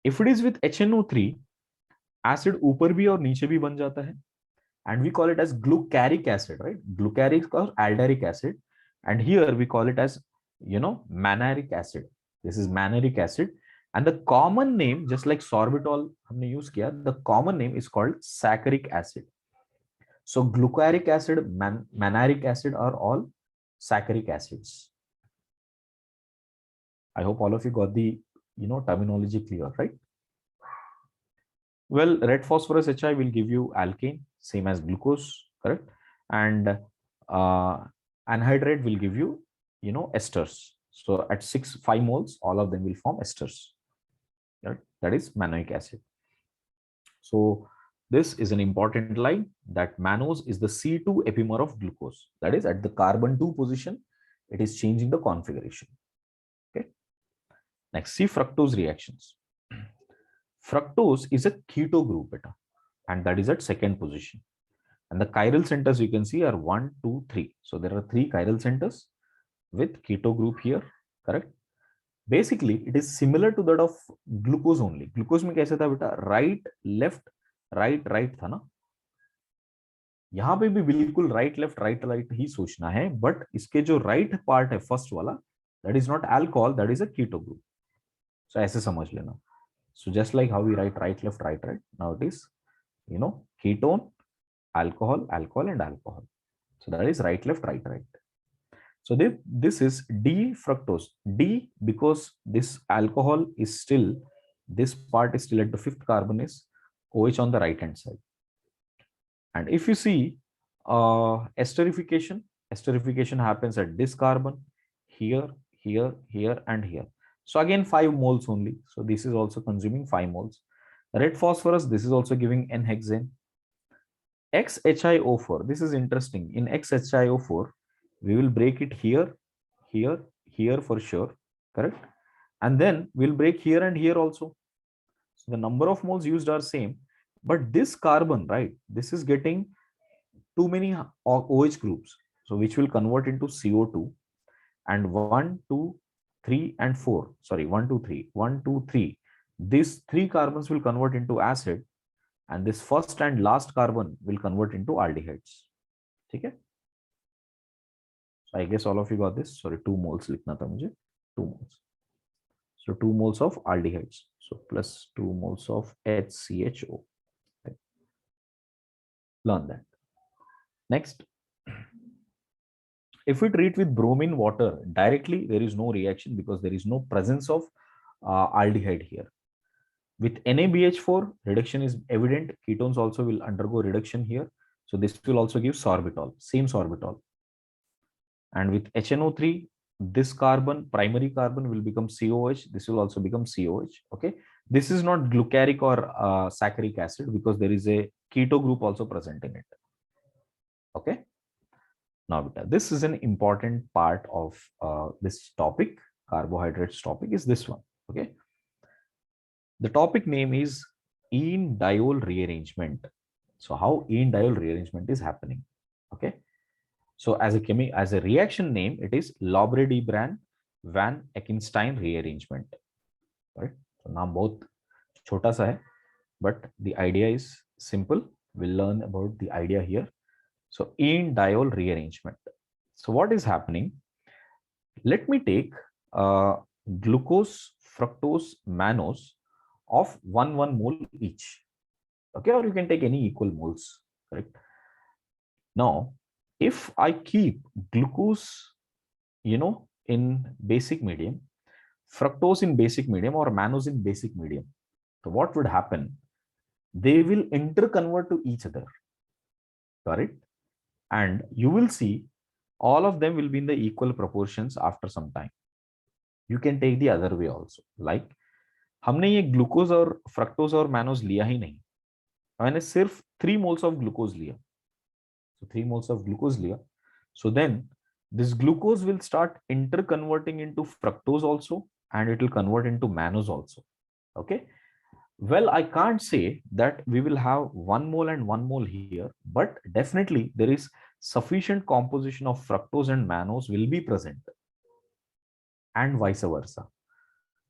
If it is with HNO3, acid ऊपर भी और नीचे भी बन जाता है, and we call it as glucaric acid, right? Glucaric or aldaric acid, and here we call it as, you know, mannaric acid. This is mannaric acid, and the common name, just like sorbitol हमने use किया, the common name is called saccharic acid. So glucaric acid, mannaric acid are all saccharic acids. I hope all of you got the, you know, terminology clear, right? Well, red phosphorus HI will give you alkane, same as glucose, correct? And anhydride will give you, you know, esters. So at 5 moles, all of them will form esters. Right? That is manoic acid. So this is an important line, that mannose is the C2 epimer of glucose. That is at the carbon 2 position, it is changing the configuration. Okay. Next, see fructose reactions. Fructose is a keto group, beta, and that is at second position. And the chiral centers you can see are 1, 2, 3. So there are 3 chiral centers with keto group here, correct? Basically, it is similar to that of glucose only. Glucose में कैसे था बेटा, right, left, right, right था ना. यहाँ पे भी बिल्कुल right, left, right, right ही सोचना है, but इसके जो right part है first वाला, that is not alcohol, that is a keto group. So ऐसे समझ लेना. So just like how we write right, left, right, right, now it is, you know, ketone, alcohol, alcohol, and alcohol. So that is right, left, right, right. So this is D fructose. D because this alcohol is still, this part is still at the 5th carbon is OH on the right hand side. And if you see esterification happens at this carbon, here, here, here, and here. So again 5 moles only. So this is also consuming 5 moles. Red phosphorus, this is also giving N-hexane. XHIO4, this is interesting. In XHIO4, we will break it here, here, here for sure, correct? And then we'll break here and here also. So the number of moles used are same, but this carbon, right, this is getting too many OH groups, so which will convert into CO2, and 1, 2, 3 and 4, sorry, 1 2 3, 1 2 3, these 3 carbons will convert into acid, and this first and last carbon will convert into aldehydes. ठीक है? So I guess all of you got this. Sorry, 2 moles लिखना था मुझे, 2 moles. So 2 moles of aldehydes. So plus 2 moles of HCHO. Okay. Learn that. Next, if we treat with bromine water directly, there is no reaction because there is no presence of aldehyde here. With NaBH4, reduction is evident. Ketones also will undergo reduction here. So this will also give sorbitol, same sorbitol. And with HNO3, this carbon, primary carbon, will become COH. This will also become COH. Okay. This is not glucaric or saccharic acid because there is a keto group also present in it. Okay. Now, this is an important part of this topic. Carbohydrates topic is this one. Okay. The topic name is enediol rearrangement. So how enediol rearrangement is happening? Okay. So as a reaction name, it is Lobre-Debrand Van Ekenstein rearrangement. Right. So naam bahut chota sa hai, but the idea is simple. We'll learn about the idea here. So enediol rearrangement. So what is happening? Let me take glucose, fructose, mannose of 1 mole each. Okay, or you can take any equal moles. Correct. Now, if I keep glucose, in basic medium, fructose in basic medium, or mannose in basic medium, so what would happen? They will interconvert to each other. Correct. And you will see all of them will be in the equal proportions after some time. You can take the other way also. Like, हमने ये glucose और fructose और mannose लिया ही नहीं, मैंने सिर्फ 3 moles of glucose लिया. So 3 moles of glucose लिया. So then this glucose will start interconverting into fructose also, and it will convert into mannose also. Okay. Well, I can't say that we will have 1 mole and 1 mole here, but definitely there is sufficient composition of fructose and mannose will be present, and vice versa.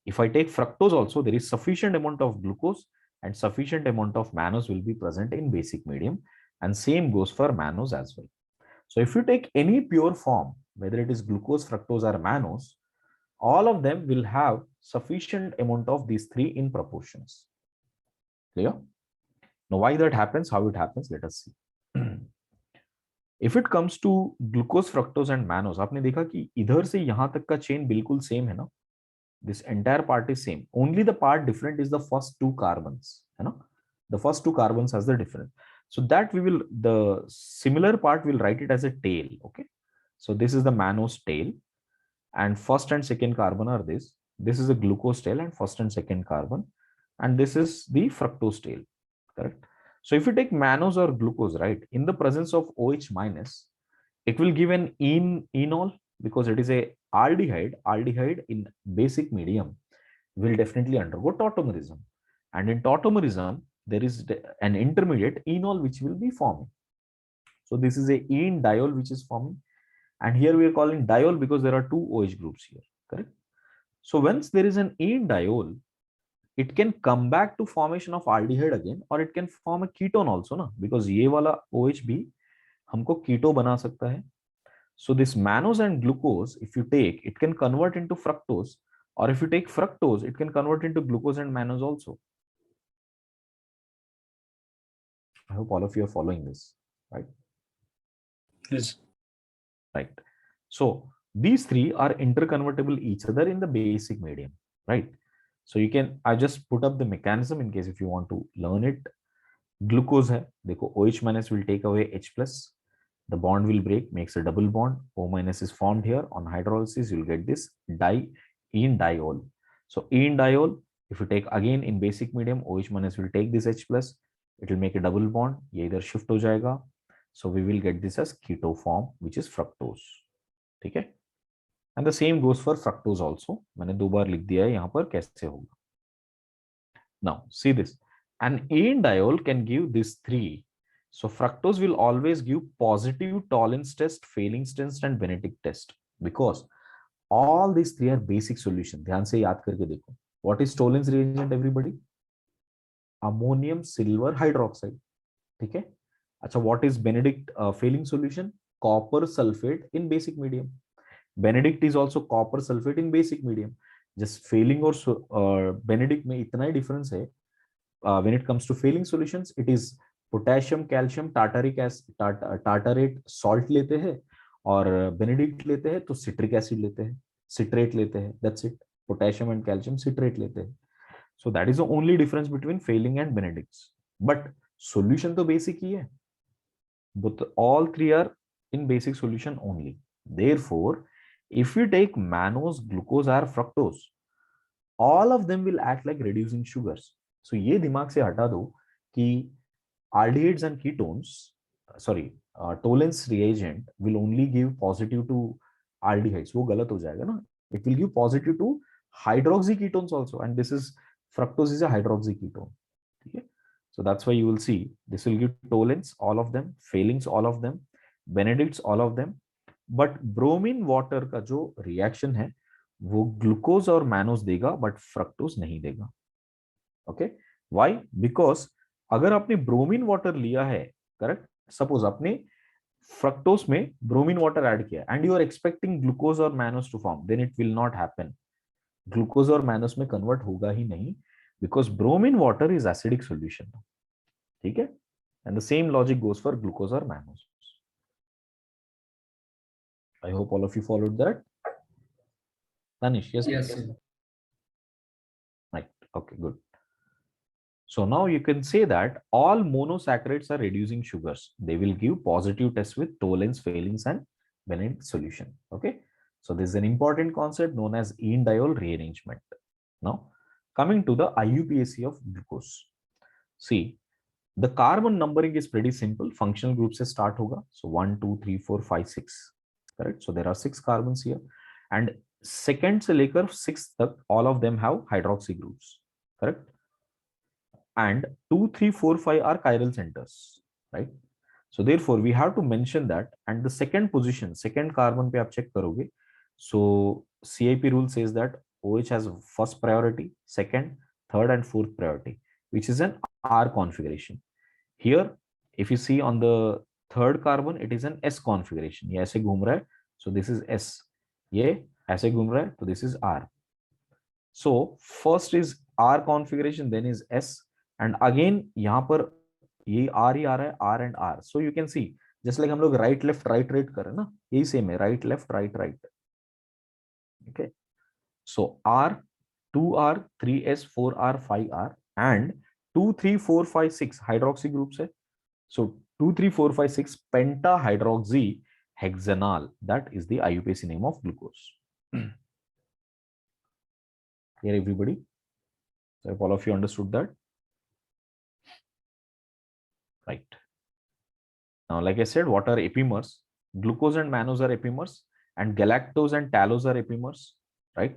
If I take fructose also, there is sufficient amount of glucose and sufficient amount of mannose will be present in basic medium, and same goes for mannose as well. So if you take any pure form, whether it is glucose, fructose, or mannose, all of them will have sufficient amount of these 3 in proportions. Clear? Now, why that happens, how it happens, let us see. If it comes to glucose, fructose, and mannose, आपने देखा कि इधर से यहां तक का chain बिल्कुल same है ना? This entire part is same. Only the part different is the first 2 carbons. The first 2 carbons has the difference. So that the similar part will write it as a tail. Okay. So this is the mannose tail, and first and second carbon are this. This is a glucose tail and first and second carbon, and this is the fructose tail. Correct. So if you take mannose or glucose, right, in the presence of OH minus, it will give an enol because it is a aldehyde. Aldehyde in basic medium will definitely undergo tautomerism, and in tautomerism there is an intermediate enol which will be forming. So this is a enediol which is forming, and here we are calling diol because there are 2 OH groups here. Correct. So once there is an enediol, it can come back to formation of aldehyde again, or it can form a ketone also, na, because ये वाला OH भी हमको keto बना सकता है. So this mannose and glucose, if you take, it can convert into fructose, or if you take fructose, it can convert into glucose and mannose also. I hope all of you are following this, right? Yes. Right. So these 3 are interconvertible each other in the basic medium, right? So you can, I just put up the mechanism in case if you want to learn it. Glucose hai, dekho, OH minus will take away H plus, the bond will break, makes a double bond, O minus is formed here. On hydrolysis, you'll get this enediol. So enediol, if you take again in basic medium, OH minus will take this H plus, it will make a double bond, ye idhar shift ho jayega. So we will get this as keto form, which is fructose. Okay. And the same goes for fructose also. मैंने 2 बार लिख दिया है यहाँ पर, कैसे होगा. Now see this. An enediol can give these 3. So fructose will always give positive Tollens test, Fehling's test, and Benedict test, because All these three are basic solution. ध्यान से याद करके देखो. What is Tollens reagent, everybody? Ammonium silver hydroxide. ठीक है. अच्छा, what is Benedict failing solution? Copper sulfate in basic medium. Benedict is also copper sulfate in basic medium. Just failing और Benedict में इतना ही difference है. When it comes to failing solutions, it is potassium, calcium, tartarate salt लेते हैं, और Benedict लेते हैं तो citric acid लेते हैं, citrate लेते हैं. That's it. Potassium and calcium citrate लेते हैं. So that is the only difference between failing and Benedict's. But solution तो basic ही है. But all three are in basic solution only. Therefore, if we take mannose, glucose or fructose, all of them will act like reducing sugars. So ये दिमाग से हटा दो कि aldehydes and ketones, Tollens reagent will only give positive to aldehydes. वो गलत हो जाएगा ना. It will give positive to hydroxy ketones also, and this is fructose is a hydroxy ketone. ठीक है. So that's why you will see this will give Tollens, all of them, failings, all of them, Benedict's, all of them. But bromine water का जो reaction है वो glucose और mannose देगा, but fructose नहीं देगा. Okay, why? बिकॉज अगर आपने ब्रोमीन वाटर लिया है, करेक्ट, सपोज आपने फ्रक्टोज में ब्रोमीन वाटर ऐड किया and you are expecting glucose और mannose to form, then it will not happen. Glucose और मैनोज में कन्वर्ट होगा ही नहीं, because bromine water is acidic solution. ठीक है, and the same logic goes for glucose और mannose. I hope all of you followed that. Tanish, yes? Yes, sir. Right. Okay, good. So now you can say that all monosaccharides are reducing sugars. They will give positive tests with Tollens, failings, and Benedict solution. Okay. So this is an important concept known as enediol rearrangement. Now, coming to the IUPAC of glucose. See, the carbon numbering is pretty simple. Functional group se start hoga. So 1, 2, 3, 4, 5, 6. Correct. So there are 6 carbons here. And second से लेकर 6 तक all of them have hydroxy groups, correct? And 2, 3, 4, 5 are chiral centers, right? So therefore we have to mention that. And the second position, second carbon पे आप check करोगे, so CIP rule says that OH has first priority, second, third and fourth priority, which is an R configuration. Here if you see on the third carbon, it is an S configuration. ये ऐसे घूम रहा है, so this is S. ये ऐसे घूम रहा है, तो this is R. So first is R configuration, then is S, and again यहाँ पर ये R ही आ रहा है, R and R. So you can see just like हम लोग right left right right कर रहे हैं ना, यही same है, right left right right. Okay. So R, 2R, 3S, 4R, 5R, and 2, 3, 4, 5, 6 hydroxy groups है. So 2, 3, 4, 5, 6 pentahydroxy hexanal. That is the IUPAC name of glucose. Here everybody, so if all of you understood that, right? Now like I said, what are epimers? Glucose and mannose are epimers, and galactose and tallose are epimers, right?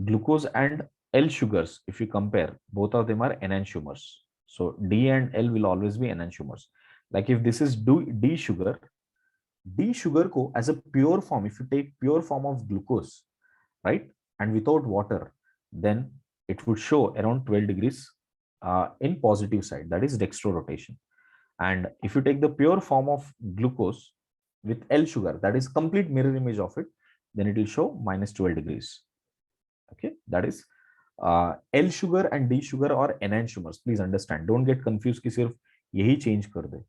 Glucose and L sugars, if you compare, both of them are enantiomers. So D and L will always be enantiomers. Like if this is D sugar को as a pure form, if you take pure form of glucose, right, and without water, then it would show around 12 degrees in positive side, that is dextrorotation. And if you take the pure form of glucose with L sugar, that is complete mirror image of it, then it will show minus 12 degrees. Okay, that is L sugar and D sugar or enantiomers. Please understand, don't get confused कि सिर्फ यही change कर दे,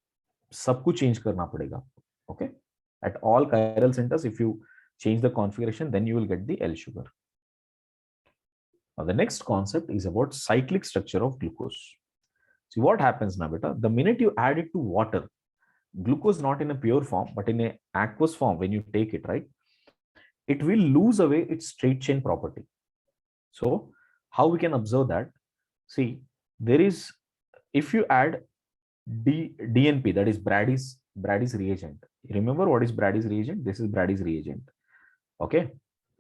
सब कुछ change करना पड़ेगा. Okay, at all chiral centers, if you change the configuration, then you will get the L sugar. Now the next concept is about cyclic structure of glucose. See what happens now, beta. The minute you add it to water, glucose not in a pure form but in a aqueous form, when you take it, right, it will lose away its straight chain property. So how we can observe that? See, there is, if you add DNP, that is Brady's reagent. Remember what is Brady's reagent? This is Brady's reagent. Okay,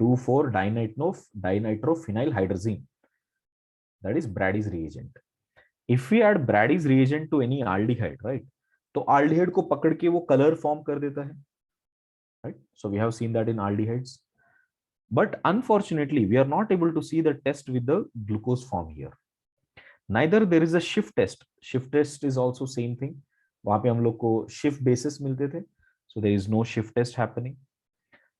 2,4-dinitrophenylhydrazine. That is Brady's reagent. If we add Brady's reagent to any aldehyde, right, तो aldehyde को पकड़ के वो color form कर देता है, right? So we have seen that in aldehydes. But unfortunately, we are not able to see the test with the glucose form here. Neither there is a shift test. Shift test is also same thing. वहां पे हम लोग को shift basis मिलते थे. So there is no shift test happening.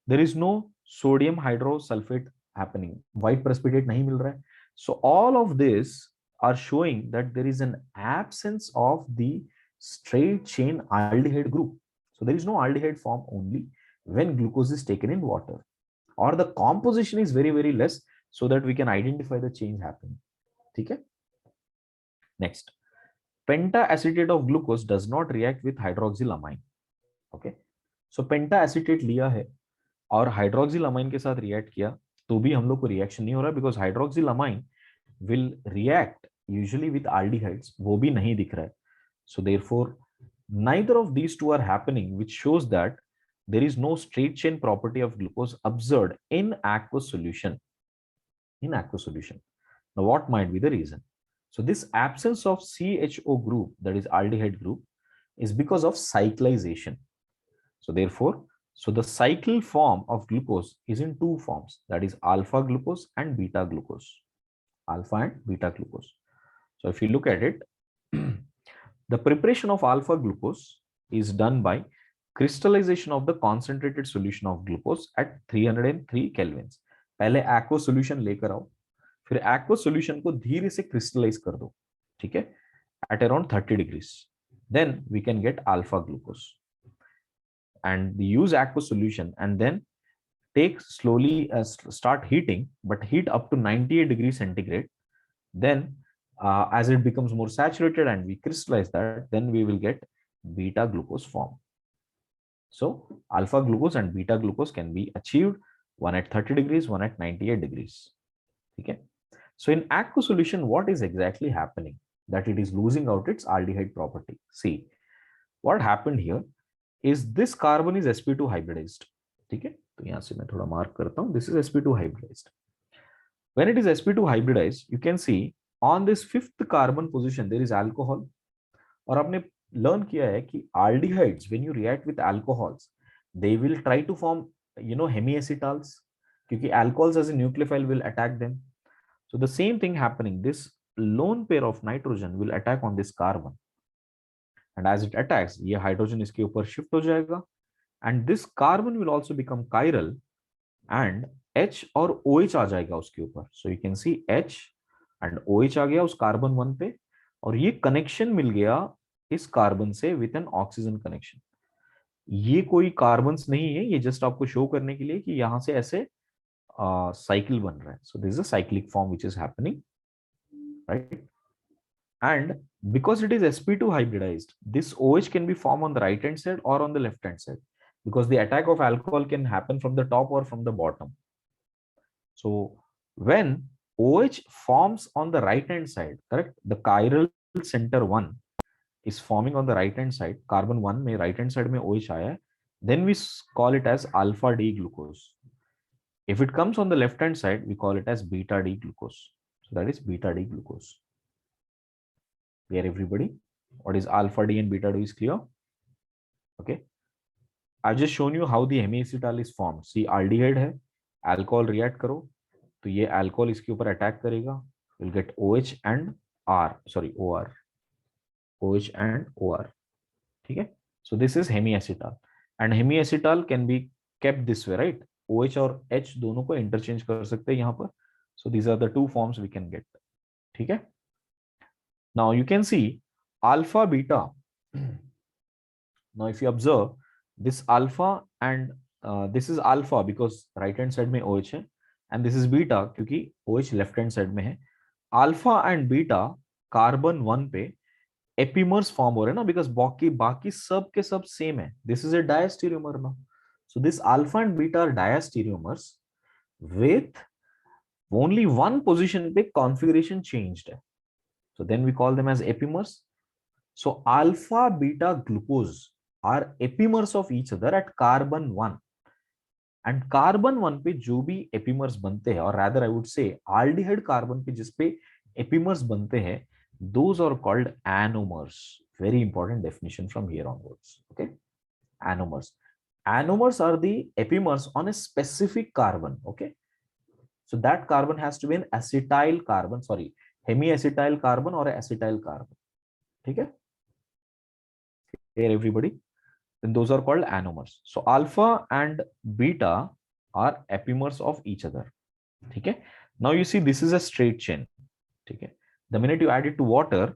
There is no sodium hydrosulfate happening. White precipitate नहीं मिल रहा है. So all of this are showing that there is an absence of the straight chain aldehyde group. So there is no aldehyde form only when glucose is taken in water, or the composition is very, very less, so that we can identify the change happening. ठीक है? Next, penta-acetate of glucose does not react with hydroxylamine. Okay, so penta-acetate लिया है और हाइड्रोक्सिलामाइन के साथ react किया तो भी हम लोग को रिएक्शन नहीं हो रहा, because hydroxylamine will react usually with aldehydes, वो भी नहीं दिख रहा है. So therefore neither of these two are happening, which shows that there is no straight chain property of glucose observed in aqueous solution. Now what might be the reason? So this absence of CHO group, that is aldehyde group, is because of cyclization. So therefore, the cycle form of glucose is in two forms, that is alpha glucose and beta glucose. Alpha and beta glucose. So if you look at it, the preparation of alpha glucose is done by crystallization of the concentrated solution of glucose at 303 kelvins. पहले aqueous solution लेकर आओ, फिर aqueous solution को धीरे से crystallize कर दो, ठीक है, at around 30 degrees. Then we can get alpha glucose. And we use aqueous solution and then take slowly, start heating, but heat up to 98 degrees centigrade. Then as it becomes more saturated and we crystallize that, then we will get beta glucose form. So alpha glucose and beta glucose can be achieved, one at 30 degrees, one at 98 degrees. Okay. So in aqueous solution, what is exactly happening? That it is losing out its aldehyde property. See, what happened here is this carbon is sp2 hybridized. Okay. तो यहाँ से मैं थोड़ा mark करता हूँ. This is sp2 hybridized. When it is sp2 hybridized, you can see on this fifth carbon position there is alcohol. और आपने learn किया है कि aldehydes, when you react with alcohols, they will try to form, hemiacetals, क्योंकि alcohols as a nucleophile will attack them. So the same thing happening. This lone pair of nitrogen will attack on this carbon, and as it attacks, ये hydrogen इसके ऊपर shift हो जाएगा, and this carbon will also become chiral, and H और OH आ जाएगा उसके ऊपर. So you can see H and OH आ गया उस कार्बन 1 पे, और ये कनेक्शन मिल गया इस कार्बन से विथ एन ऑक्सीजन कनेक्शन. ये कोई कार्बन्स नहीं है, ये जस्ट आपको शो करने के लिए कि यहां से ऐसे साइकिल बन रहा है. सो this is a cyclic form which is happening, right? And because it is sp2 hybridized, this OH can be formed on the right hand side or on the left hand side, because the attack of alcohol can happen from the top or from the bottom. So when OH forms on the right hand side, correct, the chiral center 1 is forming on the right hand side, carbon 1 में right hand side में OH आया है, then we call it as alpha D glucose. If it comes on the left hand side, we call it as beta D glucose. So that is beta D glucose. Here everybody, what is alpha D and beta D is clear? Okay, I've just shown you how the hemiacetal is formed. See, aldehyde है, alcohol react करो तो ये alcohol इसके ऊपर attack करेगा, we'll get OH and OR, OH and OR. ठीक है? So this is hemiacetal, and hemiacetal can be kept this way, right? OH और H दोनों को interchange कर सकते हैं यहाँ पर. So these are the two forms we can get. ठीक है? Now you can see alpha beta. Now if you observe this alpha and this is alpha because right hand side में OH है, and this is beta क्योंकि OH left hand side में है. Alpha and beta carbon 1 पे epimers form हो रहे हैं ना, because बाकी सब के सब same है. This is a diastereomer now. So this alpha and beta are diastereomers with only one position पे configuration changed है. So then we call them as epimers. So alpha beta glucose are epimers of each other at carbon 1. And carbon 1 पे जो भी epimers बनते हैं, or rather I would say aldehyde carbon पे जिस पे epimers बनते हैं, those are called anomers. Very important definition from here onwards. Okay, anomers. Anomers are the epimers on a specific carbon. Okay, so that carbon has to be an acetyl carbon, sorry, hemiacetyl carbon or acetyl carbon. Okay, here everybody, then those are called anomers. So alpha and beta are epimers of each other. Okay, now you see this is a straight chain. Okay, the minute you add it to water,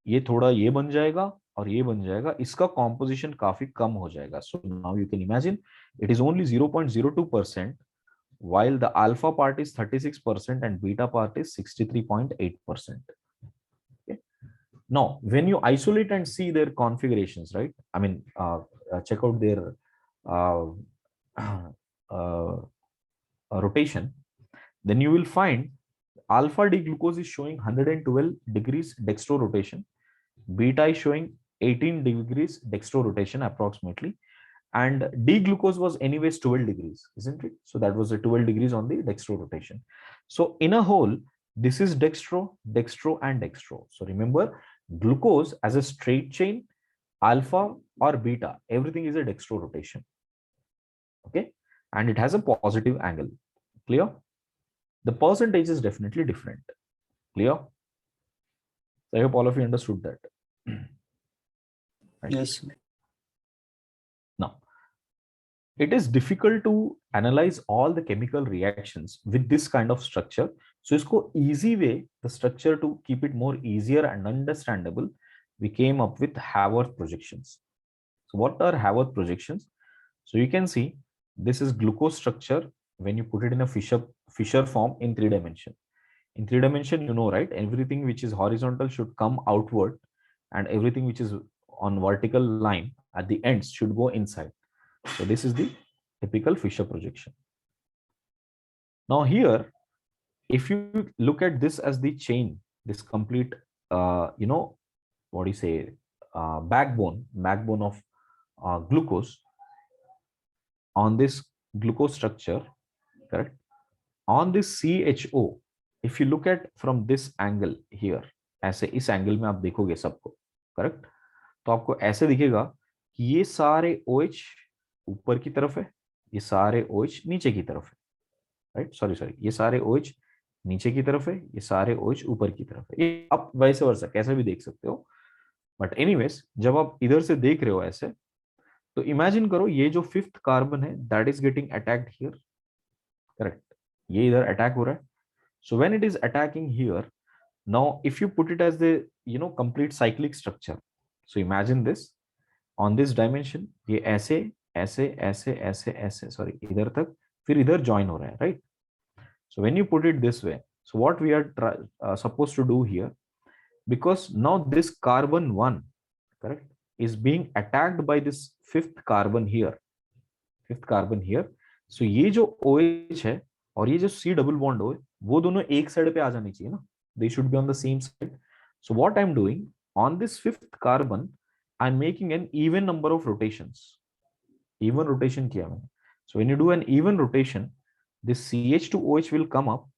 ये थोड़ा ये बन जाएगा और ये बन जाएगा, इसका composition काफी कम हो जाएगा. So now you can imagine it is only 0.02%, while the alpha part is 36% and beta part is 63.8%. Okay. Now, when you isolate and see their configurations, right? I mean, check out their uh, rotation, then you will find alpha D glucose is showing 112 degrees dextro rotation, beta is showing 18 degrees dextro rotation approximately, and D glucose was anyways 12 degrees, isn't it? So that was a 12 degrees on the dextro rotation. So in a whole, this is dextro, dextro, and dextro. So remember, glucose as a straight chain, alpha or beta, everything is a dextro rotation. Okay, and it has a positive angle. Clear? The percentage is definitely different. Clear? So I hope all of you understood that. Right. Yes. Now, it is difficult to analyze all the chemical reactions with this kind of structure. So, isko easy way, the structure to keep it more easier and understandable, we came up with Haworth projections. So, what are Haworth projections? So, you can see this is glucose structure when you put it in a Fisher form in 3 dimension. In 3 dimension, you know, right? Everything which is horizontal should come outward, and everything which is on vertical line at the ends should go inside. So this is the typical Fisher projection. Now here, if you look at this as the chain, this complete, you know, what do you say, backbone of glucose on this glucose structure, correct? On this CHO, if you look at from this angle here, ऐसे इस angle में आप देखोगे सबको, correct? तो आपको ऐसे दिखेगा कि ये सारे OH ऊपर की तरफ है, ये सारे OH नीचे की तरफ है, राइट? सॉरी, ये सारे OH नीचे की तरफ है, ये सारे OH ऊपर की तरफ है. ये आप वैसे वर्सा कैसे भी देख सकते हो, बट एनीवेज जब आप इधर से देख रहे हो ऐसे, तो इमेजिन करो ये जो 5th कार्बन है that is getting attacked here, correct? ये इधर अटैक हो रहा है. So when it is attacking here, now if you put it as the, you know, complete cyclic structure, so imagine this on this dimension, ये ऐसे ऐसे ऐसे ऐसे ऐसे, sorry, इधर तक, फिर इधर join हो रहा है, right? So when you put it this way, so what we are supposed to do here, because now this carbon 1, correct, is being attacked by this 5th carbon here, 5th carbon here. So ये जो OH है और ये जो C double bond हो, वो दोनों एक साइड पे आ जानी चाहिए ना, they should be on the same side. So what I'm doing on this 5th carbon, I'm making an even number of rotations. Even rotation किया मैंने. So when you do an even rotation, this CH2OH will come up,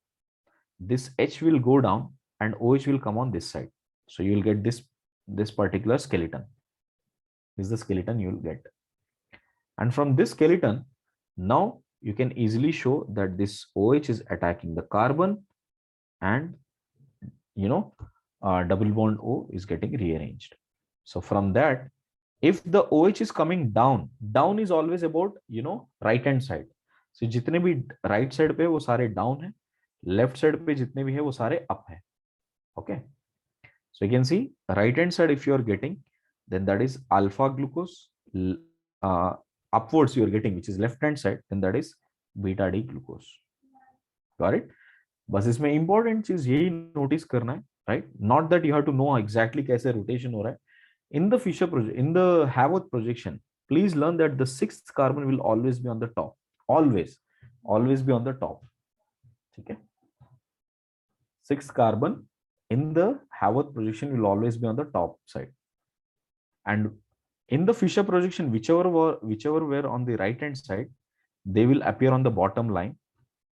this H will go down, and OH will come on this side. So you will get this particular skeleton. This is the skeleton you will get. And from this skeleton, now you can easily show that this OH is attacking the carbon, and you know, double bond O is getting rearranged. So from that, if the OH is coming down, down is always about, you know, right hand side. So जितने भी right side पे वो सारे down है, left side पे जितने भी है वो सारे up है. Okay. So you can see right hand side if you are getting, then that is alpha glucose. Upwards you are getting, which is left hand side, then that is beta D glucose. Got it? बस इसमें important चीज यही notice करना है, right? Not that you have to know exactly कैसे rotation हो रहा है. In the Fisher project, in the Haworth projection, please learn that the 6th carbon will always be on the top. Always be on the top. Okay? 6th carbon in the Haworth projection will always be on the top side. And in the Fisher projection, whichever were on the right hand side, they will appear on the bottom line,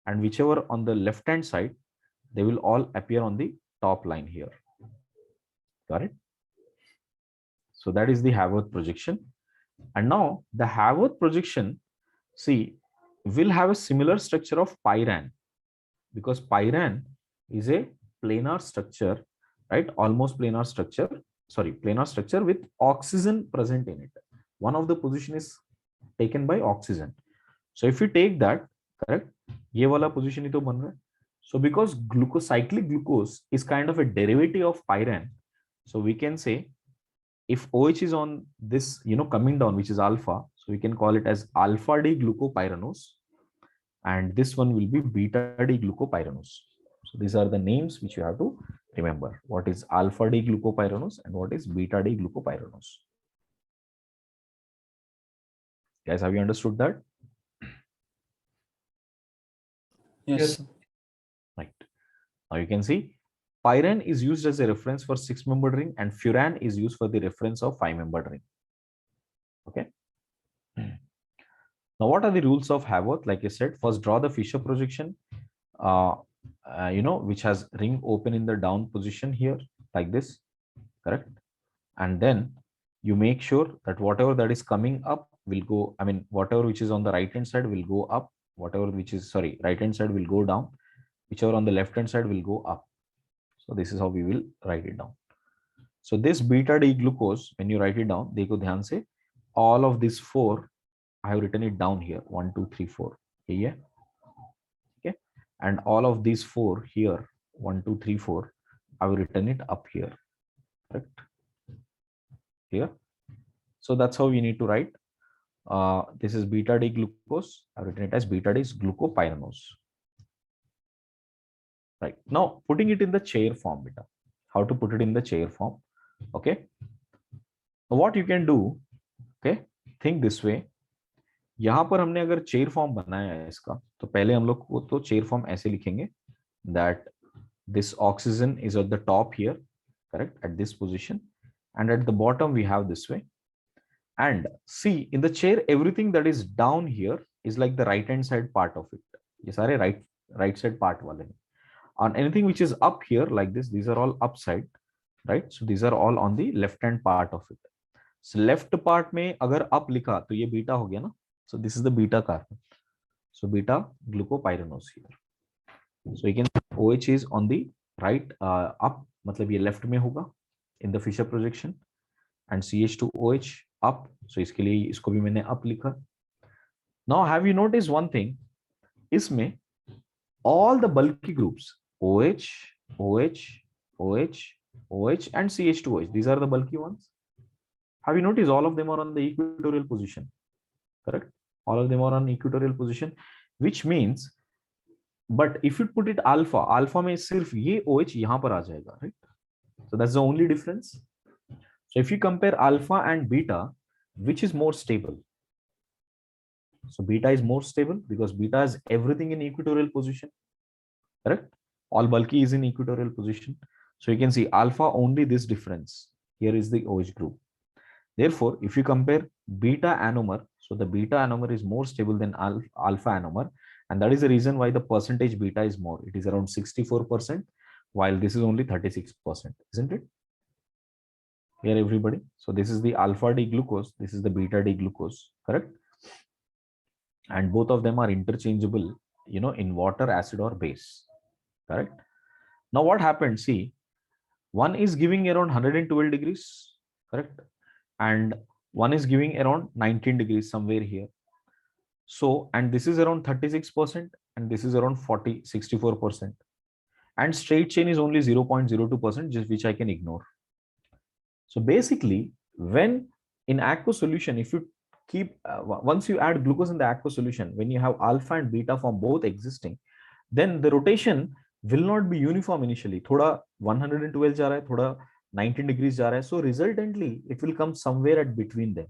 and whichever on the left hand side, they will all appear on the top line here. Got it? So that is the Haworth projection. And now the Haworth projection, see, will have a similar structure of Pyran, because Pyran is a planar structure, right? Almost planar structure, sorry, planar structure with oxygen present in it. One of the position is taken by oxygen. So if you take that, correct, ये वाला position ही तो बन रहा है. So because cyclic glucose is kind of a derivative of Pyran, so we can say if OH is on this, coming down, which is alpha, so we can call it as alpha D glucopyranose, and this one will be beta D glucopyranose. So these are the names which you have to remember. What is alpha D glucopyranose and what is beta D glucopyranose? Guys, have you understood that? Yes. Right. Now you can see Pyran is used as a reference for 6-membered ring and furan is used for the reference of 5-membered ring. Okay. Now, what are the rules of Haworth? Like I said, first draw the Fisher projection, which has ring open in the down position here, like this, correct? And then you make sure that whatever that is coming up will go, whatever which is on the right hand side will go up, whatever which is, right hand side will go down, whichever on the left hand side will go up. So this is how we will write it down. So this beta D glucose, when you write it down, dekho dhyan se, all of these 4, I have written it down here, 1, 2, 3, 4. Yeah. Okay. And all of these 4 here, 1, 2, 3, 4, I have written it up here. Correct. Here. So that's how we need to write. This is beta D glucose. I've written it as beta D glucopyranose. Right. Now putting it in the chair form, beta. How to put it in the chair form? Okay. What you can do, okay, think this way. यहाँ पर हमने अगर chair form बनाया है इसका, तो पहले हम लोग को तो चेयर फॉर्म ऐसे लिखेंगे that this oxygen is at the top here, correct, at this position, and at the bottom we have this way. And see, in the chair, everything that is down here is like the right hand side part of it. ये सारे right side part वाले हैं. On anything which is up here like this, these are all upside, right? So these are all on the left hand part of it. So left part में अगर up लिखा तो ये beta हो गया ना. So this is the beta carbon. So beta glucopyranose here. So you can OH is on the right up, मतलब ये left में होगा in the Fisher projection, and CH2OH up. So इसके लिए इसको भी मैंने up लिखा. Now have you noticed one thing? इसमें all the bulky groups OH, OH, OH, OH, and CH2OH. These are the bulky ones. Have you noticed all of them are on the equatorial position? Correct. All of them are on equatorial position, which means, but if you put it alpha, alpha में सिर्फ ये OH यहाँ पर आ जाएगा, right? So that's the only difference. So if you compare alpha and beta, which is more stable? So beta is more stable because beta has everything in equatorial position, correct? All bulky is in equatorial position. So you can see alpha only this difference. Here is the OH group. Therefore, if you compare beta anomer, so the beta anomer is more stable than alpha anomer, and that is the reason why the percentage beta is more. It is around 64%, while this is only 36%, isn't it? Here, everybody. So this is the alpha D glucose. This is the beta D glucose, correct? And both of them are interchangeable, in water, acid, or base, correct? Now what happened? See, one is giving around 112 degrees, correct? And one is giving around 19 degrees somewhere here. So, and this is around 36% and this is around 64%. And straight chain is only 0.02%, just which I can ignore. So basically, when in aqueous solution, if you keep, once you add glucose in the aqueous solution, when you have alpha and beta form both existing, then the rotation will not be uniform initially. Thoda 112 जा रहा है, thoda 19 degrees जा रहा है. So resultantly, it will come somewhere at between them.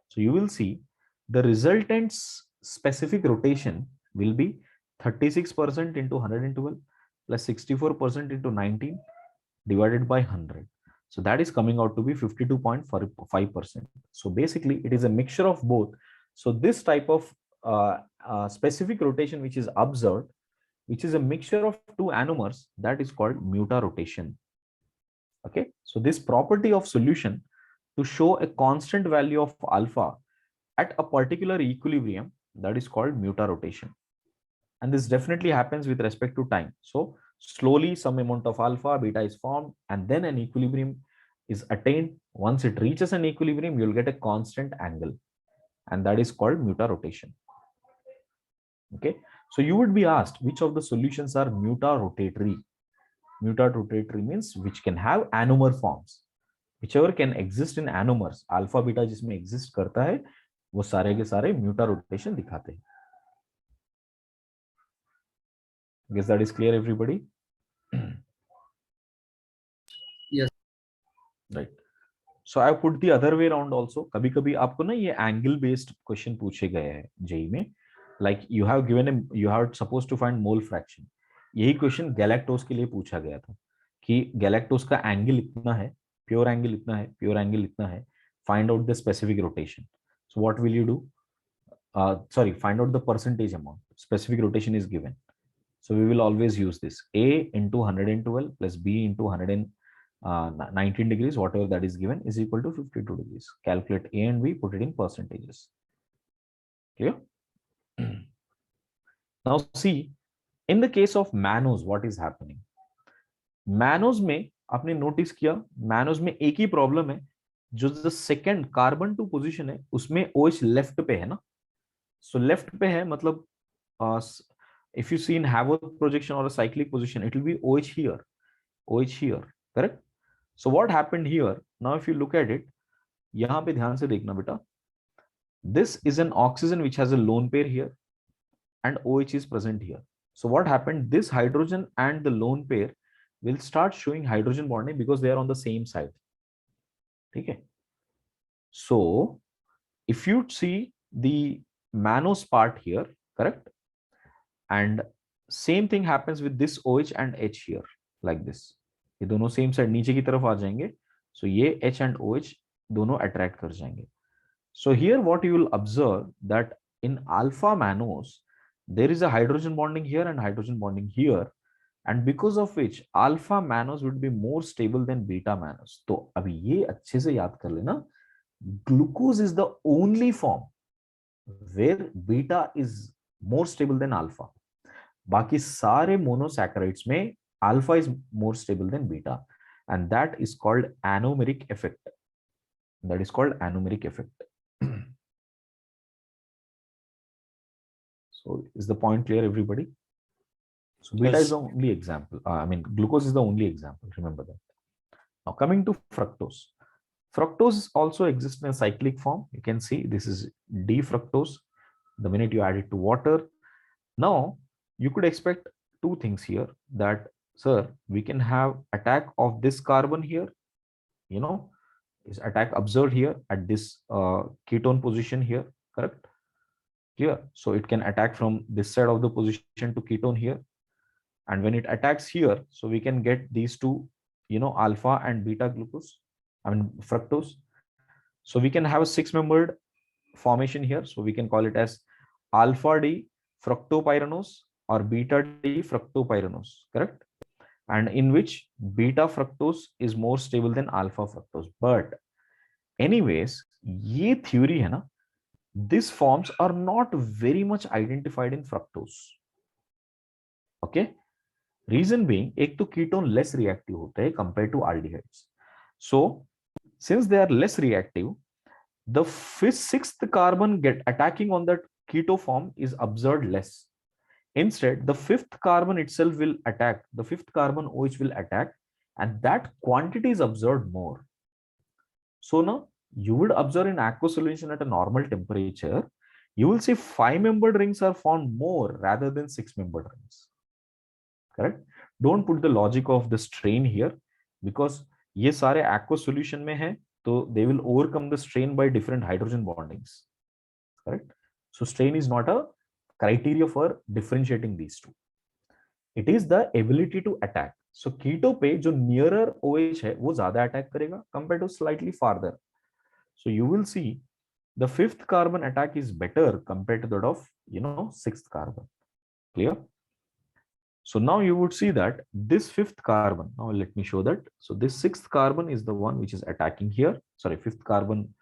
So you will see the resultant specific rotation will be 36% into 112 plus 64% into 19 divided by 100. So that is coming out to be 52.5%. So basically, it is a mixture of both. So this type of specific rotation which is observed, which is a mixture of two anomers, that is called mutarotation. Okay, so this property of solution to show a constant value of alpha at a particular equilibrium, that is called mutarotation. And this definitely happens with respect to time. So slowly some amount of alpha, beta is formed, and then an equilibrium is attained. Once it reaches an equilibrium, you'll get a constant angle, and that is called mutarotation. Okay, so you would be asked which of the solutions are mutarotatory. Mutarotatory means which can have anomer forms. Whichever can exist in anomers, alpha beta जिसमें exist करता है, वो सारे के सारे mutarotation दिखाते हैं. Guess that is clear, everybody? Yes. Right. So I put the other way around also. कभी कभी आपको ना ये angle based question पूछे गए हैं जेई में. Like you have supposed to find mole fraction. यही क्वेश्चन गैलेक्टोज के लिए पूछा गया था कि गैलेक्टोज का एंगल इतना है, प्योर एंगल इतना है, प्योर एंगल इतना है, find out the specific rotation. So what will you do? Find out the percentage amount. Specific rotation is given. So we will always use this. A into 112 plus B into 119 degrees, whatever that is given, is equal to 52 degrees. Calculate A and B, put it in percentages. Clear? Now see, in the case of manos, what is happening? Manos में आपने notice किया, manos में एक ही problem है, जो the second carbon two position है उसमें OH left पे है ना. सो लेफ्ट पे है मतलब if you see in Haworth projection or a cyclic position, it will be OH here, correct? So what happened here? Now if you look at it, यहाँ पे ध्यान से देखना बेटा, this is an oxygen which has a lone pair here and OH is present here. So what happened? This hydrogen and the lone pair will start showing hydrogen bonding because they are on the same side. Okay. So if you see the manos part here, correct? And same thing happens with this OH and H here, like this. ये दोनों same side नीचे की तरफ आ जाएंगे. So ये H and OH दोनों attract कर जाएंगे. So here what you will observe that in alpha manos, there is a hydrogen bonding here and hydrogen bonding here. And because of which alpha manos would be more stable than beta manos. तो अभी ये अच्छे से याद कर लेना. Glucose is the only form where beta is more stable than alpha. बाकी सारे monosaccharides में alpha is more stable than beta, and that is called anomeric effect. That is called anomeric effect. So is the point clear, everybody? So beta Yes. is the only example. Glucose is the only example. Remember that. Now coming to fructose. Fructose also exists in a cyclic form. You can see this is D-fructose. The minute you add it to water, now you could expect two things here. That, sir, we can have attack of this carbon here. You know, is attack observed here at this ketone position here, correct? Clear? So it can attack from this side of the position to ketone here. And when it attacks here, so we can get these two, alpha and beta glucose, fructose. So we can have a 6-membered formation here. So we can call it as alpha D fructopyranose or beta D fructopyranose, correct? And in which beta fructose is more stable than alpha fructose. But anyways, ye theory hai na, these forms are not very much identified in fructose. Okay? Reason being, एक तो ketone less reactive होता है compared to aldehydes. So since they are less reactive, the sixth carbon attacking on that keto form is observed less. Instead, the fifth carbon itself will attack. The fifth carbon OH will attack, and that quantity is observed more. So now you would observe in aqueous solution at a normal temperature, you will see 5-membered rings are found more rather than 6-membered rings. Correct? Don't put the logic of the strain here, because ये सारे aqueous solution में है, so they will overcome the strain by different hydrogen bondings. Correct? So strain is not a criteria for differentiating these two. It is the ability to attack. So keto पे जो nearer OH है वो ज़्यादा attack करेगा compared to slightly farther. So you will see the 5th carbon attack is better compared to that of 6th carbon. Clear? So now you would see that this 5th carbon, now let me show that. So this 6th carbon is the one which is attacking here. Sorry, 5th carbon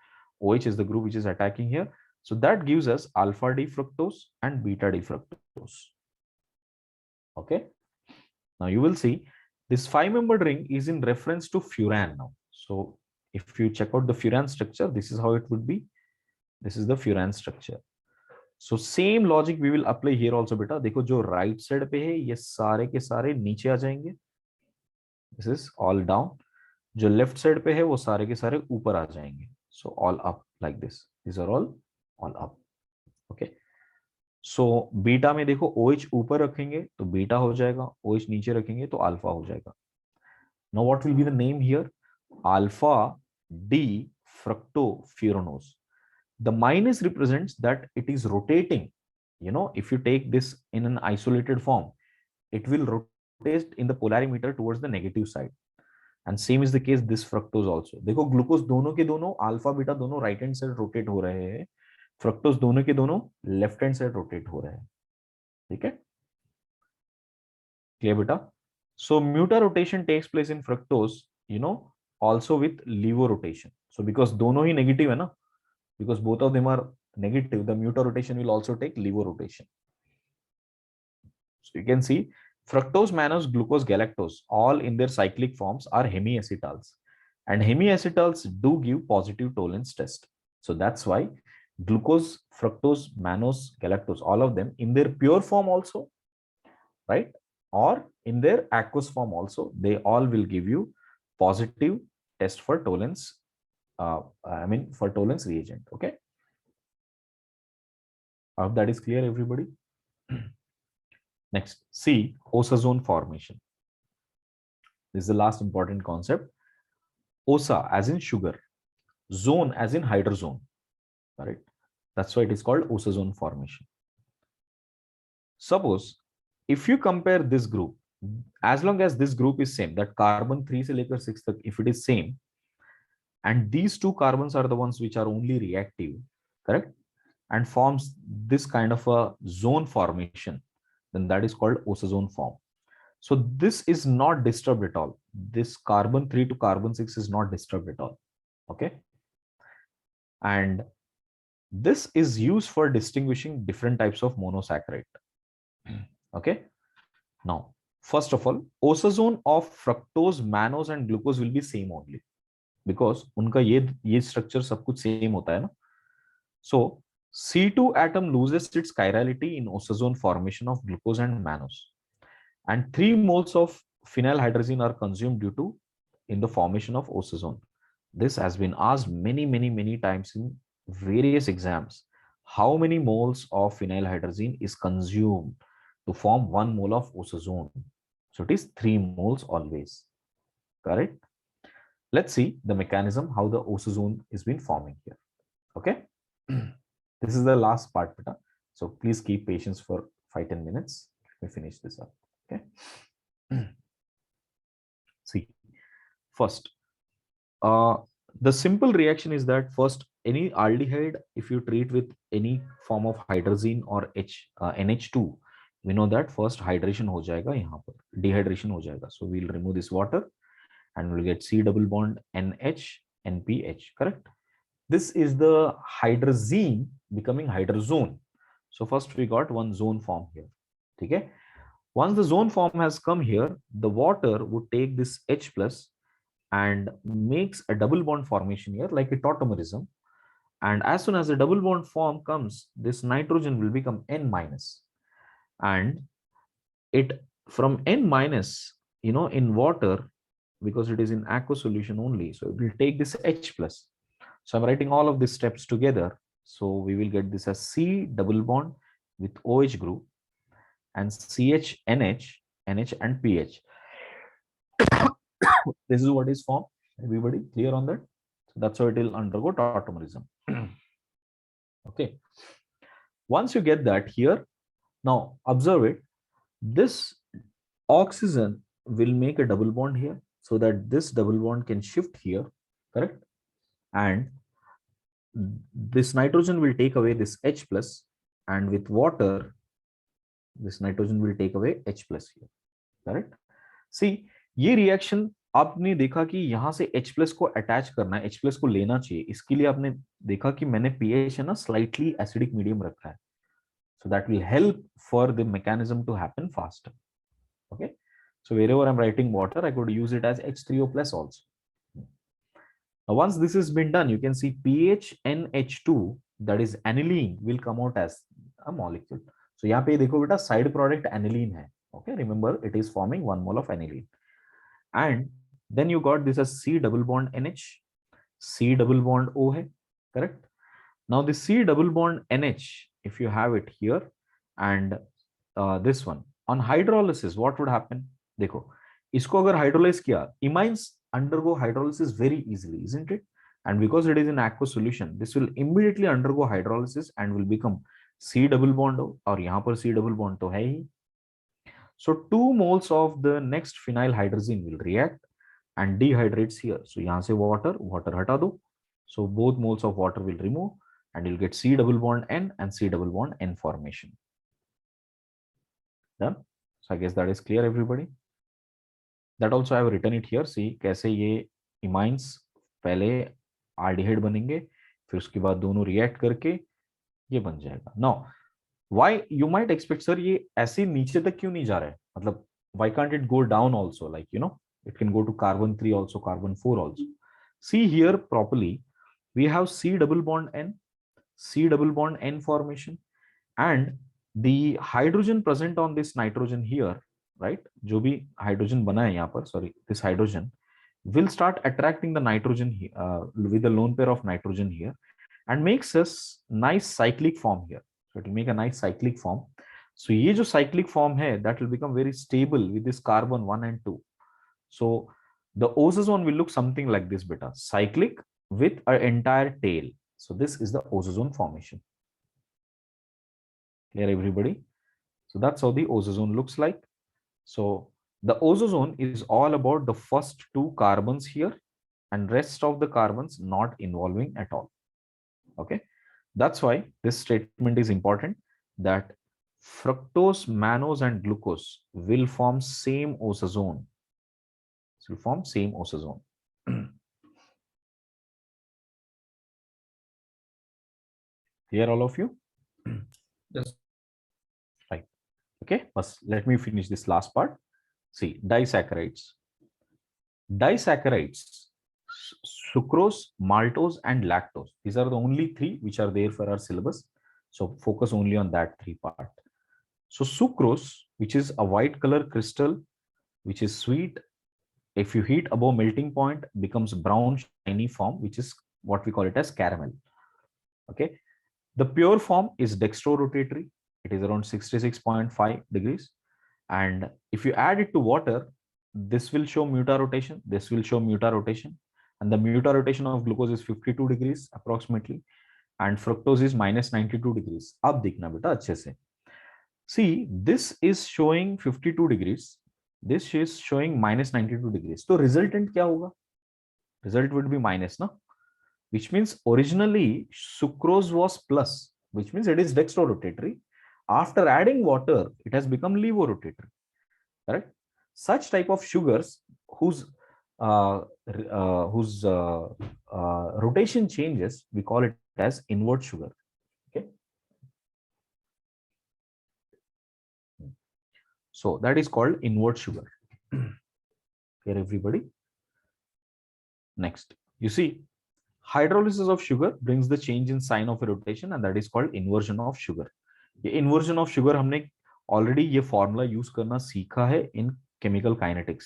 OH is the group which is attacking here. So that gives us alpha D fructose and beta D fructose. Okay. Now you will see this 5-membered ring is in reference to furan now. So if you check out the furan structure, this is how it would be. This is the furan structure. So same logic we will apply here also beta. देखो जो right side पे है ये सारे के सारे नीचे आ जाएंगे. This is all down. जो left side पे है वो सारे के सारे ऊपर आ जाएंगे. So all up like this. These are all up. Okay. So beta में देखो OH ऊपर रखेंगे तो बीटा हो जाएगा, OH नीचे रखेंगे तो अल्फा हो जाएगा. Now what will be the name here? Alpha D fructofuranose. The minus represents that it is rotating. You know, if you take this in an isolated form, it will rotate in the polarimeter towards the negative side. And same is the case this fructose also. देखो glucose दोनों के दोनों alpha beta दोनों right hand side rotate हो रहे हैं, fructose दोनों के दोनों लेफ्ट हैंड साइड रोटेट हो रहे हैं. ठीक है, क्लियर बेटा? So muta rotation takes place in fructose, you know, also with levo rotation. So because दोनों ही negative है ना, because both of them are negative, the muta rotation will also take levo rotation. So you can see fructose, mannose, glucose, galactose, all in their cyclic forms are hemiacetals, and hemiacetals do give positive tolerance test. So that's why glucose, fructose, mannose, galactose, all of them in their pure form also, right, or in their aqueous form also, they all will give you positive test for tolerance. For tolerance reagent. Okay, I hope that is clear, everybody. Next, C, osazone formation. This is the last important concept. Osa as in sugar, zone as in hydrazone. Correct. That's why it is called osazone formation. Suppose if you compare this group, as long as this group is same, that carbon 3 से लेकर 6 तक, if it is same, and these two carbons are the ones which are only reactive, correct, and forms this kind of a zone formation, then that is called osazone form. So this is not disturbed at all. This carbon 3 to carbon 6 is not disturbed at all. Okay. And this is used for distinguishing different types of monosaccharide. Okay. Now, first of all, osazone of fructose, mannose and glucose will be same only, because उनका ये structure सब कुछ same होता है ना. So C2 atom loses its chirality in osazone formation of glucose and mannose, and 3 moles of phenylhydrazine are consumed due to in the formation of osazone. This has been asked many times in various exams. How many moles of phenylhydrazine is consumed to form 1 mole of osazone? So it is 3 moles always. Correct? Let's see the mechanism how the osazone is been forming here. Okay. This is the last part, beta. So please keep patience for 5-10 minutes. Let me finish this up. Okay. See, first, the simple reaction is that first, any aldehyde, if you treat with any form of hydrazine or NH2, we know that first hydration हो जाएगा यहाँ पर, dehydration हो जाएगा. So we'll remove this water and we'll get C double bond NH NPH. Correct. This is the hydrazine becoming hydrazone. So first we got one zone form here. Okay. Once the zone form has come here, the water would take this H plus and makes a double bond formation here like a tautomerism. And as soon as the double bond form comes, this nitrogen will become N minus. And it from N minus, you know, in water, because it is in aqueous solution only, so it will take this H plus. So I'm writing all of these steps together. So we will get this as C double bond with OH group and CH, NH, NH and pH. This is what is formed. Everybody clear on that? So that's how it will undergo tautomerism. Okay. Once you get that here, now observe it. This oxygen will make a double bond here so that this double bond can shift here, correct? And this nitrogen will take away this H plus, and with water, this nitrogen will take away H plus here, correct? See, ये reaction आपने देखा कि यहाँ से H plus को attach करना है, H plus को लेना चाहिए, इसके लिए आपने देखा कि मैंने pH है ना स्लाइटली एसिडिक मीडियम रखा है, so that will help for the mechanism to happen faster. Okay, so wherever I'm writing water, I could use it as H3O plus also. Now once this has been done, you can see PHNH2, that is aniline, will come out as a molecule. So यहाँ पे देखो बेटा side product aniline है. Okay, remember it is forming 1 mole of aniline. And then you got this as C double bond NH, C double bond O है, correct? Now the C double bond NH, if you have it here, and this one on hydrolysis, what would happen? देखो इसको अगर hydrolyze किया, imines undergo hydrolysis very easily, isn't it? And because it is in aqueous solution, this will immediately undergo hydrolysis and will become C double bond O, और यहाँ पर C double bond तो है ही. So 2 moles of the next phenyl hydrazine will react and dehydrates here. So यहाँ से water हटा दो. So both moles of water will remove and you'll get C double bond N and C double bond N formation. Done? So I guess that is clear, everybody. That also I have written it here. See कैसे ये imines पहले aldehyde बनेंगे, फिर उसके बाद दोनों react करके ये बन जाएगा. Now why you might expect, sir, ये ऐसे नीचे तक क्यों नहीं जा रहा है? मतलब why can't it go down also, like you know it can go to carbon 3 also, carbon 4 also. See here properly, we have C double bond N, C double bond N formation, and the hydrogen present on this nitrogen here, right, जो भी hydrogen बना है यहाँ पर, sorry, this hydrogen will start attracting the nitrogen with the lone pair of nitrogen here and makes us nice cyclic form here. So it will make a nice cyclic form. So ये जो cyclic form है, that will become very stable with this carbon 1 and 2. So the ozone will look something like this beta, cyclic with an entire tail. So this is the ozone formation. Clear, everybody? So that's how the ozone looks like. So the ozone is all about the first 2 carbons here and rest of the carbons not involving at all. Okay, that's why this statement is important, that fructose, mannose and glucose will form same ozone. Will form same ozone. Here all of you? Yes. Right. Okay, first let me finish this last part. See, disaccharides. Disaccharides, sucrose, maltose and lactose, these are the only 3 which are there for our syllabus, so focus only on that 3 part. So sucrose, which is a white color crystal, which is sweet, if you heat above melting point, becomes brown shiny form, which is what we call it as caramel. Okay, the pure form is dextrorotatory, it is around 66.5 degrees, and if you add it to water, this will show mutarotation, this will show mutarotation, and the mutarotation of glucose is 52 degrees approximately, and fructose is minus 92 degrees. अब देखना बेटा अच्छे से. See, this is showing 52 degrees, this is showing minus 92 degrees. So resultant क्या होगा? Result would be minus, ना? Which means originally sucrose was plus, which means it is dextrorotatory. After adding water, it has become levorotatory. Correct? Such type of sugars whose rotation changes, we call it as invert sugar. Okay. So that is called invert sugar. Here, everybody. Next, you see, hydrolysis of sugar brings the change in sign of a rotation, and that is called inversion of sugar. ये inversion of sugar हमने already ये formula use करना सीखा है in chemical kinetics.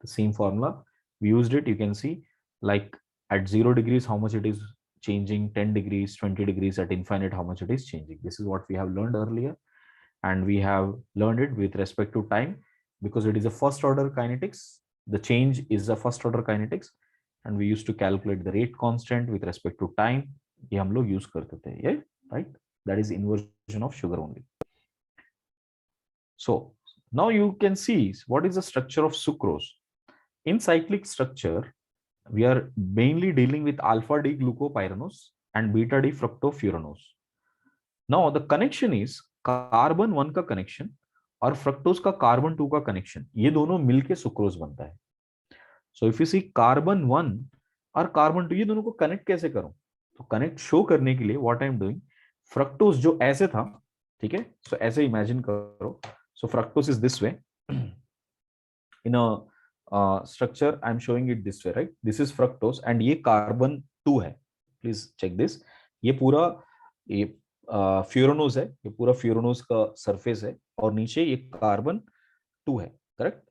The same formula, we used it. You can see, like at 0 degrees how much it is changing, 10 degrees, 20 degrees, at infinite how much it is changing. This is what we have learned earlier, and we have learned it with respect to time, because it is a first order kinetics. The change is a first order kinetics, and we used to calculate the rate constant with respect to time. ये हम लोग use करते थे, yeah, right? That is inversion of sugar only. So now you can see what is the structure of sucrose. In cyclic structure, we are mainly dealing with alpha D glucopyranose and beta D fructofuranose. Now the connection is carbon 1 का connection और fructose का carbon 2 का connection, ये दोनों मिलके sucrose बनता है. So if you see carbon 1 और कार्बन 2, ये दोनों को कनेक्ट कैसे करूं? तो कनेक्ट शो करने के लिए what I am doing, fructose जो ऐसे था, ठीक है, सो ऐसे इमेजिन करो. So fructose is this way in a structure, I am showing it this way, right? This is fructose and ये कार्बन 2 है. Please check this. ये पूरा ये फ्यूरोनोज है, ये पूरा फ्यूरोनोज का सरफेस है और नीचे ये कार्बन 2 है, करेक्ट?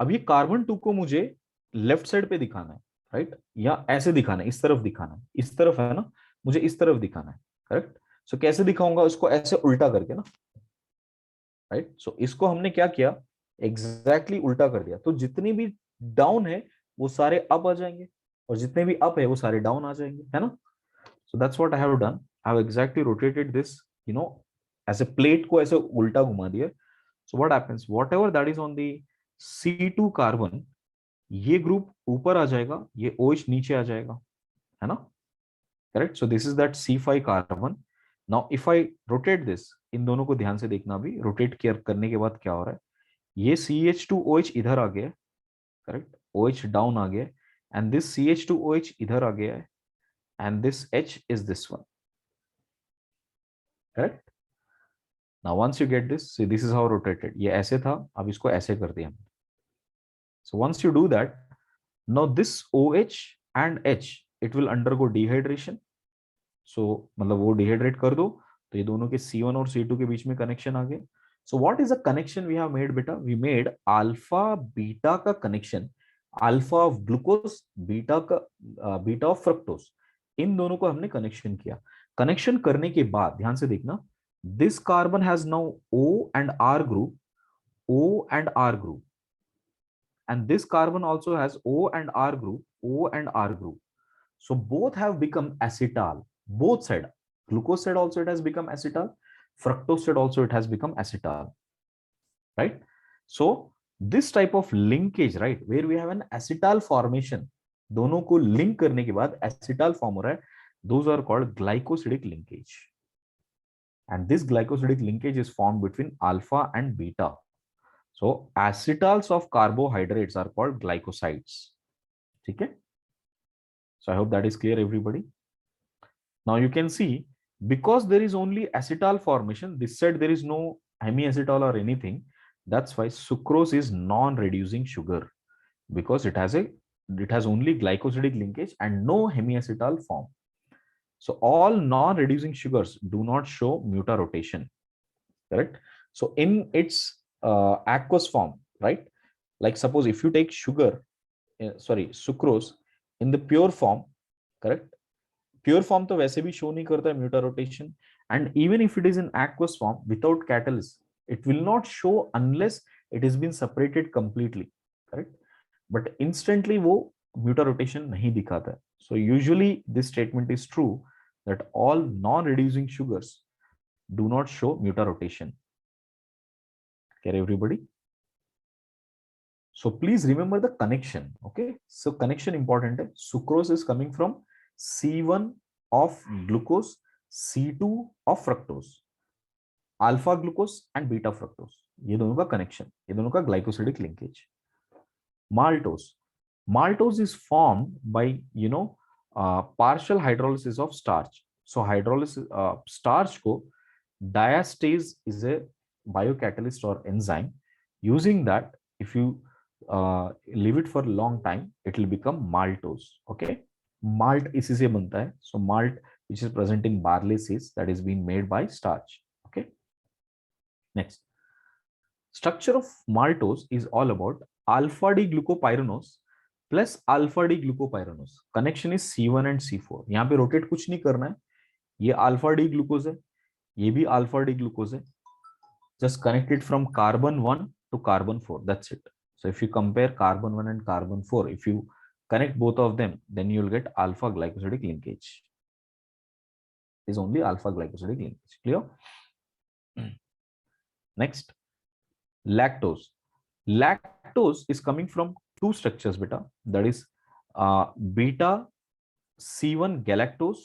अब ये कार्बन 2 को मुझे लेफ्ट साइड पे दिखाना है, राइट? या ऐसे दिखाना है, इस तरफ दिखाना है, इस तरफ है ना, मुझे इस तरफ दिखाना है, करेक्ट? सो कैसे दिखाऊंगा उसको? ऐसे उल्टा करके ना, राइट? सो इसको हमने क्या किया, एग्जैक्टली उल्टा कर दिया. तो जितनी भी डाउन है वो सारे अप आ जाएंगे और जितने भी अप है वो सारे डाउन आ जाएंगे, है ना? So that's what I have done. I have exactly rotated this, you know, ऐसे प्लेट को ऐसे उल्टा घुमा दिया. So what happens, whatever that is on the C2 carbon, ये ग्रुप ऊपर आ जाएगा, ये OH नीचे आ जाएगा, है ना? Correct. So this is that C5 carbon. Now if I rotate this, इन दोनों को ध्यान से देखना, भी रोटेट केयर करने के बाद क्या हो रहा है, ये CH2OH इधर आ गया, करेक्ट, OH डाउन आ गया, एंड दिस CH2OH इधर आ गया है, and this H is this one, correct. Now once you get this, see this is how rotated. ये ऐसे था, अब इसको ऐसे कर दिया. So once you do that, now this OH and H, it will undergo dehydration. So मतलब वो डिहाइड्रेट कर दो तो ये दोनों के C1 और C2 के बीच में कनेक्शन आ गया. So what is the connection we have made बेटा? We made अल्फा बीटा का connection, alpha of glucose, beta का बीटा ऑफ फ्रक्टोज, इन दोनों को हमने कनेक्शन किया. कनेक्शन करने के बाद ध्यान से देखना, this carbon has now O and R group, O and R group, and this carbon also has O and R group, O and R group. So both have become acetal, both side. Glucose side also it has become acetal, fructose side also it has become acetal, right? So this type of linkage, right, where we have an acetal formation, दोनों को link करने के बाद acetal form हो रहा है, those are called glycosidic linkage. And this glycosidic linkage is formed between alpha and beta. So acetals of carbohydrates are called glycosides. Okay. So I hope that is clear, everybody. Now you can see, because there is only acetal formation, this side there is no hemiacetal or anything. That's why sucrose is non-reducing sugar, because it has only glycosidic linkage and no hemiacetal form. So all non-reducing sugars do not show mutarotation, correct? So in its aqueous form, right? Like suppose if you take sucrose in the pure form, correct? Pure form तो वैसे भी show नहीं करता है mutarotation, and even if it is in aqueous form without catalyst, it will not show unless it has been separated completely, correct? But instantly वो mutarotation नहीं दिखाता है. So usually this statement is true that all non-reducing sugars do not show mutarotation. Okay, everybody? So please remember the connection. Okay, so connection important है. Sucrose is coming from C1 of glucose, C2 of fructose, alpha glucose and beta fructose. ये दोनों का connection, ये दोनों का glycosidic linkage. Maltose. Maltose is formed by, partial hydrolysis of starch. So hydrolysis starch को diastase is a biocatalyst or enzyme. Using that, if you leave it for a long time, it will become maltose. Okay, malt इसी से बनता है. So malt which is present in barley seeds, that is being made by starch. Okay. Next, structure of maltose is all about alpha D glucopyranose plus alpha D glucopyranose. Connection is C1 and C4. यहाँ पे rotate कुछ नहीं करना है. ये alpha D glucose है, ये भी alpha D glucose है. Just connect it from carbon 1 to carbon 4. That's it. So if you compare carbon 1 and carbon 4, if you connect both of them, then you will get alpha glycosidic linkage. It is only alpha glycosidic linkage. Clear? Next, lactose. Lactose is coming from two structures, beta. That is beta C1 galactose,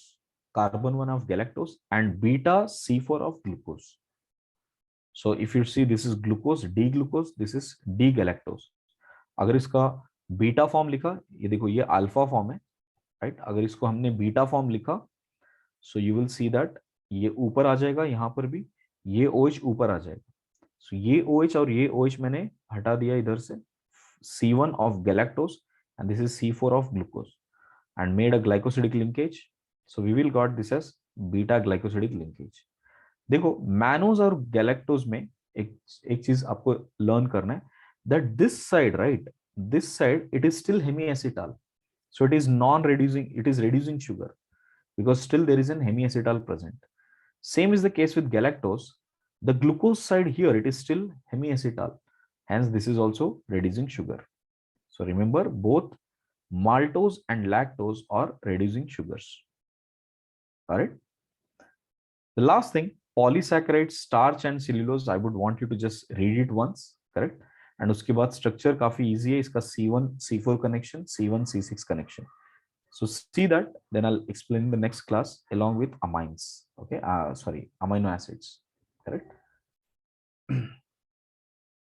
carbon 1 of galactose, and beta C4 of glucose. So if you see, this is glucose, D-glucose, this is D-galactose. अगर इसका beta form लिखा, ये देखो ये alpha form है, right. अगर इसको हमने बीटा फॉर्म लिखा, so you will see that ये ऊपर आ जाएगा, यहां पर भी ये OH ऊपर आ जाएगा। सो ये OH और ये OH मैंने हटा दिया इधर से, C1 of galactose and this is C4 of glucose and made a glycosidic linkage. So we will got this as beta glycosidic linkage. देखो मैनोज और गैलेक्टोज में एक चीज आपको लर्न करना है, that this side, right, this side it is still hemiacetal, so it is non reducing, it is reducing sugar because still there is an hemiacetal present. Same is the case with galactose. The glucose side here, it is still hemiacetal, hence this is also reducing sugar. So remember, both maltose and lactose are reducing sugars. All right. The last thing, polysaccharides, starch and cellulose, I would want you to just read it once, correct? And उसके बाद structure काफी easy है इसका, C1 C4 connection, C1 C6 connection. So see that, then I'll explain the next class along with amines. Okay, sorry, amino acids, correct?